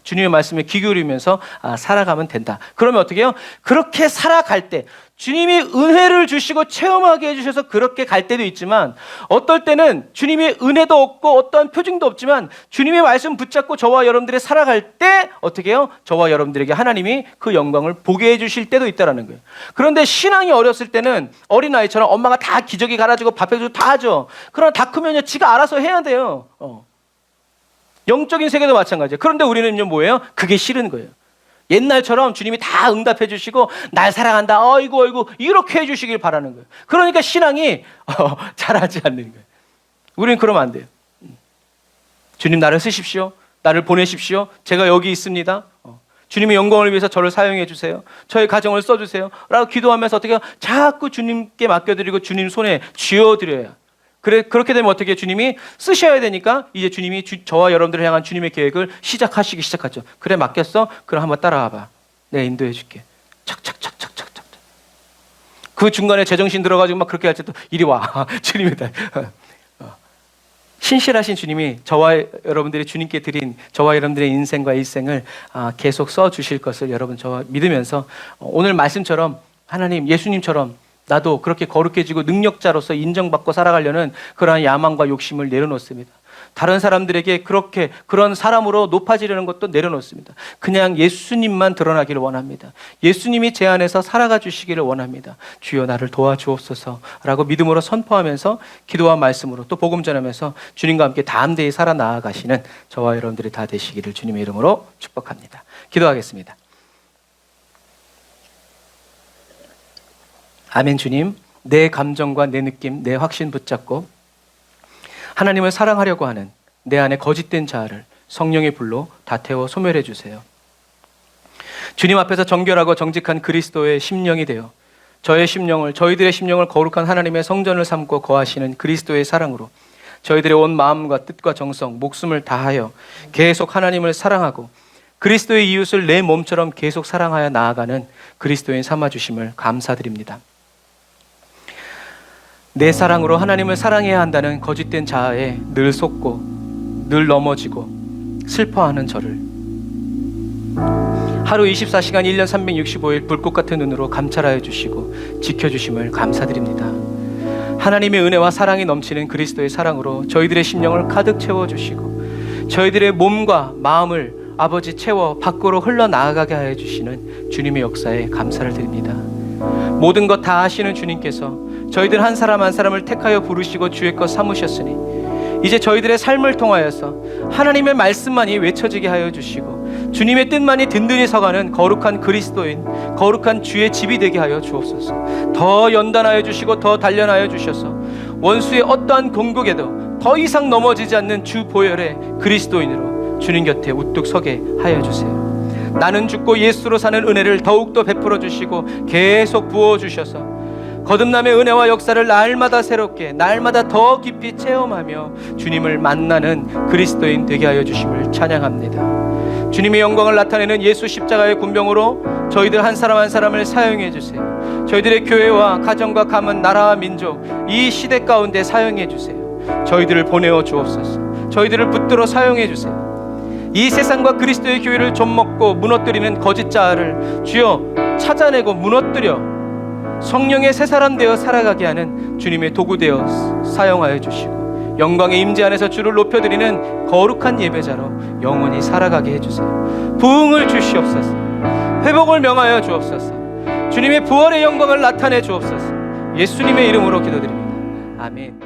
[SPEAKER 1] 주님의 말씀에 귀 기울이면서 살아가면 된다. 그러면 어떻게 해요? 그렇게 살아갈 때 주님이 은혜를 주시고 체험하게 해주셔서 그렇게 갈 때도 있지만, 어떨 때는 주님의 은혜도 없고 어떠한 표징도 없지만 주님의 말씀 붙잡고 저와 여러분들이 살아갈 때 어떻게 해요? 저와 여러분들에게 하나님이 그 영광을 보게 해주실 때도 있다는 거예요. 그런데 신앙이 어렸을 때는 어린아이처럼 엄마가 다 기저귀 갈아주고 밥 해주고 다 하죠. 그러나 다 크면요 지가 알아서 해야 돼요. 영적인 세계도 마찬가지예요. 그런데 우리는요 뭐예요? 그게 싫은 거예요. 옛날처럼 주님이 다 응답해 주시고 날 사랑한다, 어이구 이렇게 해주시길 바라는 거예요. 그러니까 신앙이 잘하지 않는 거예요. 우리는 그러면 안 돼요. 주님 나를 쓰십시오. 나를 보내십시오. 제가 여기 있습니다. 주님의 영광을 위해서 저를 사용해 주세요. 저의 가정을 써주세요. 라고 기도하면서 어떻게 해요? 자꾸 주님께 맡겨드리고 주님 손에 쥐어드려야. 그렇게 되면 어떻게 주님이 쓰셔야 되니까 이제 주님이 저와 여러분들을 향한 주님의 계획을 시작하죠. 그래 맡겼어? 그럼 한번 따라와봐. 내가 인도해 줄게. 착착착착착착. 그 중간에 제정신 들어가지고 막 그렇게 할 때 또 이리 와. 주님이다. 신실하신 주님이 저와 여러분들이 주님께 드린 저와 여러분들의 인생과 일생을 계속 써주실 것을 여러분 저와 믿으면서 오늘 말씀처럼 하나님, 예수님처럼 나도 그렇게 거룩해지고 능력자로서 인정받고 살아가려는 그러한 야망과 욕심을 내려놓습니다. 다른 사람들에게 그런 사람으로 높아지려는 것도 내려놓습니다. 그냥 예수님만 드러나기를 원합니다. 예수님이 제 안에서 살아가 주시기를 원합니다. 주여 나를 도와주옵소서 라고 믿음으로 선포하면서 기도와 말씀으로 또 복음 전하면서 주님과 함께 담대히 살아나가시는 저와 여러분들이 다 되시기를 주님의 이름으로 축복합니다. 기도하겠습니다. 아멘. 주님, 내 감정과 내 느낌, 내 확신 붙잡고 하나님을 사랑하려고 하는 내 안에 거짓된 자아를 성령의 불로 다 태워 소멸해 주세요. 주님 앞에서 정결하고 정직한 그리스도의 심령이 되어 저희들의 심령을 거룩한 하나님의 성전을 삼고 거하시는 그리스도의 사랑으로 저희들의 온 마음과 뜻과 정성, 목숨을 다하여 계속 하나님을 사랑하고 그리스도의 이웃을 내 몸처럼 계속 사랑하여 나아가는 그리스도인 삼아주심을 감사드립니다. 내 사랑으로 하나님을 사랑해야 한다는 거짓된 자아에 늘 속고 늘 넘어지고 슬퍼하는 저를 하루 24시간 1년 365일 불꽃 같은 눈으로 감찰하여 주시고 지켜주심을 감사드립니다. 하나님의 은혜와 사랑이 넘치는 그리스도의 사랑으로 저희들의 심령을 가득 채워주시고 저희들의 몸과 마음을 아버지 채워 밖으로 흘러나가게 하여 주시는 주님의 역사에 감사를 드립니다. 모든 것 다 하시는 주님께서 저희들 한 사람 한 사람을 택하여 부르시고 주의 것 삼으셨으니 이제 저희들의 삶을 통하여서 하나님의 말씀만이 외쳐지게 하여 주시고 주님의 뜻만이 든든히 서가는 거룩한 그리스도인 거룩한 주의 집이 되게 하여 주옵소서. 더 연단하여 주시고 더 단련하여 주셔서 원수의 어떠한 공격에도 더 이상 넘어지지 않는 주 보혈의 그리스도인으로 주님 곁에 우뚝 서게 하여 주세요. 나는 죽고 예수로 사는 은혜를 더욱더 베풀어 주시고 계속 부어 주셔서 거듭남의 은혜와 역사를 날마다 새롭게 날마다 더 깊이 체험하며 주님을 만나는 그리스도인 되게 하여 주심을 찬양합니다. 주님의 영광을 나타내는 예수 십자가의 군병으로 저희들 한 사람 한 사람을 사용해 주세요. 저희들의 교회와 가정과 가문, 나라와 민족 이 시대 가운데 사용해 주세요. 저희들을 보내어 주옵소서. 저희들을 붙들어 사용해 주세요. 이 세상과 그리스도의 교회를 좀먹고 무너뜨리는 거짓 자아를 주여 찾아내고 무너뜨려 성령의 새 사람 되어 살아가게 하는 주님의 도구 되어 사용하여 주시고 영광의 임재 안에서 주를 높여드리는 거룩한 예배자로 영원히 살아가게 해주세요. 부흥을 주시옵소서. 회복을 명하여 주옵소서. 주님의 부활의 영광을 나타내 주옵소서. 예수님의 이름으로 기도드립니다. 아멘.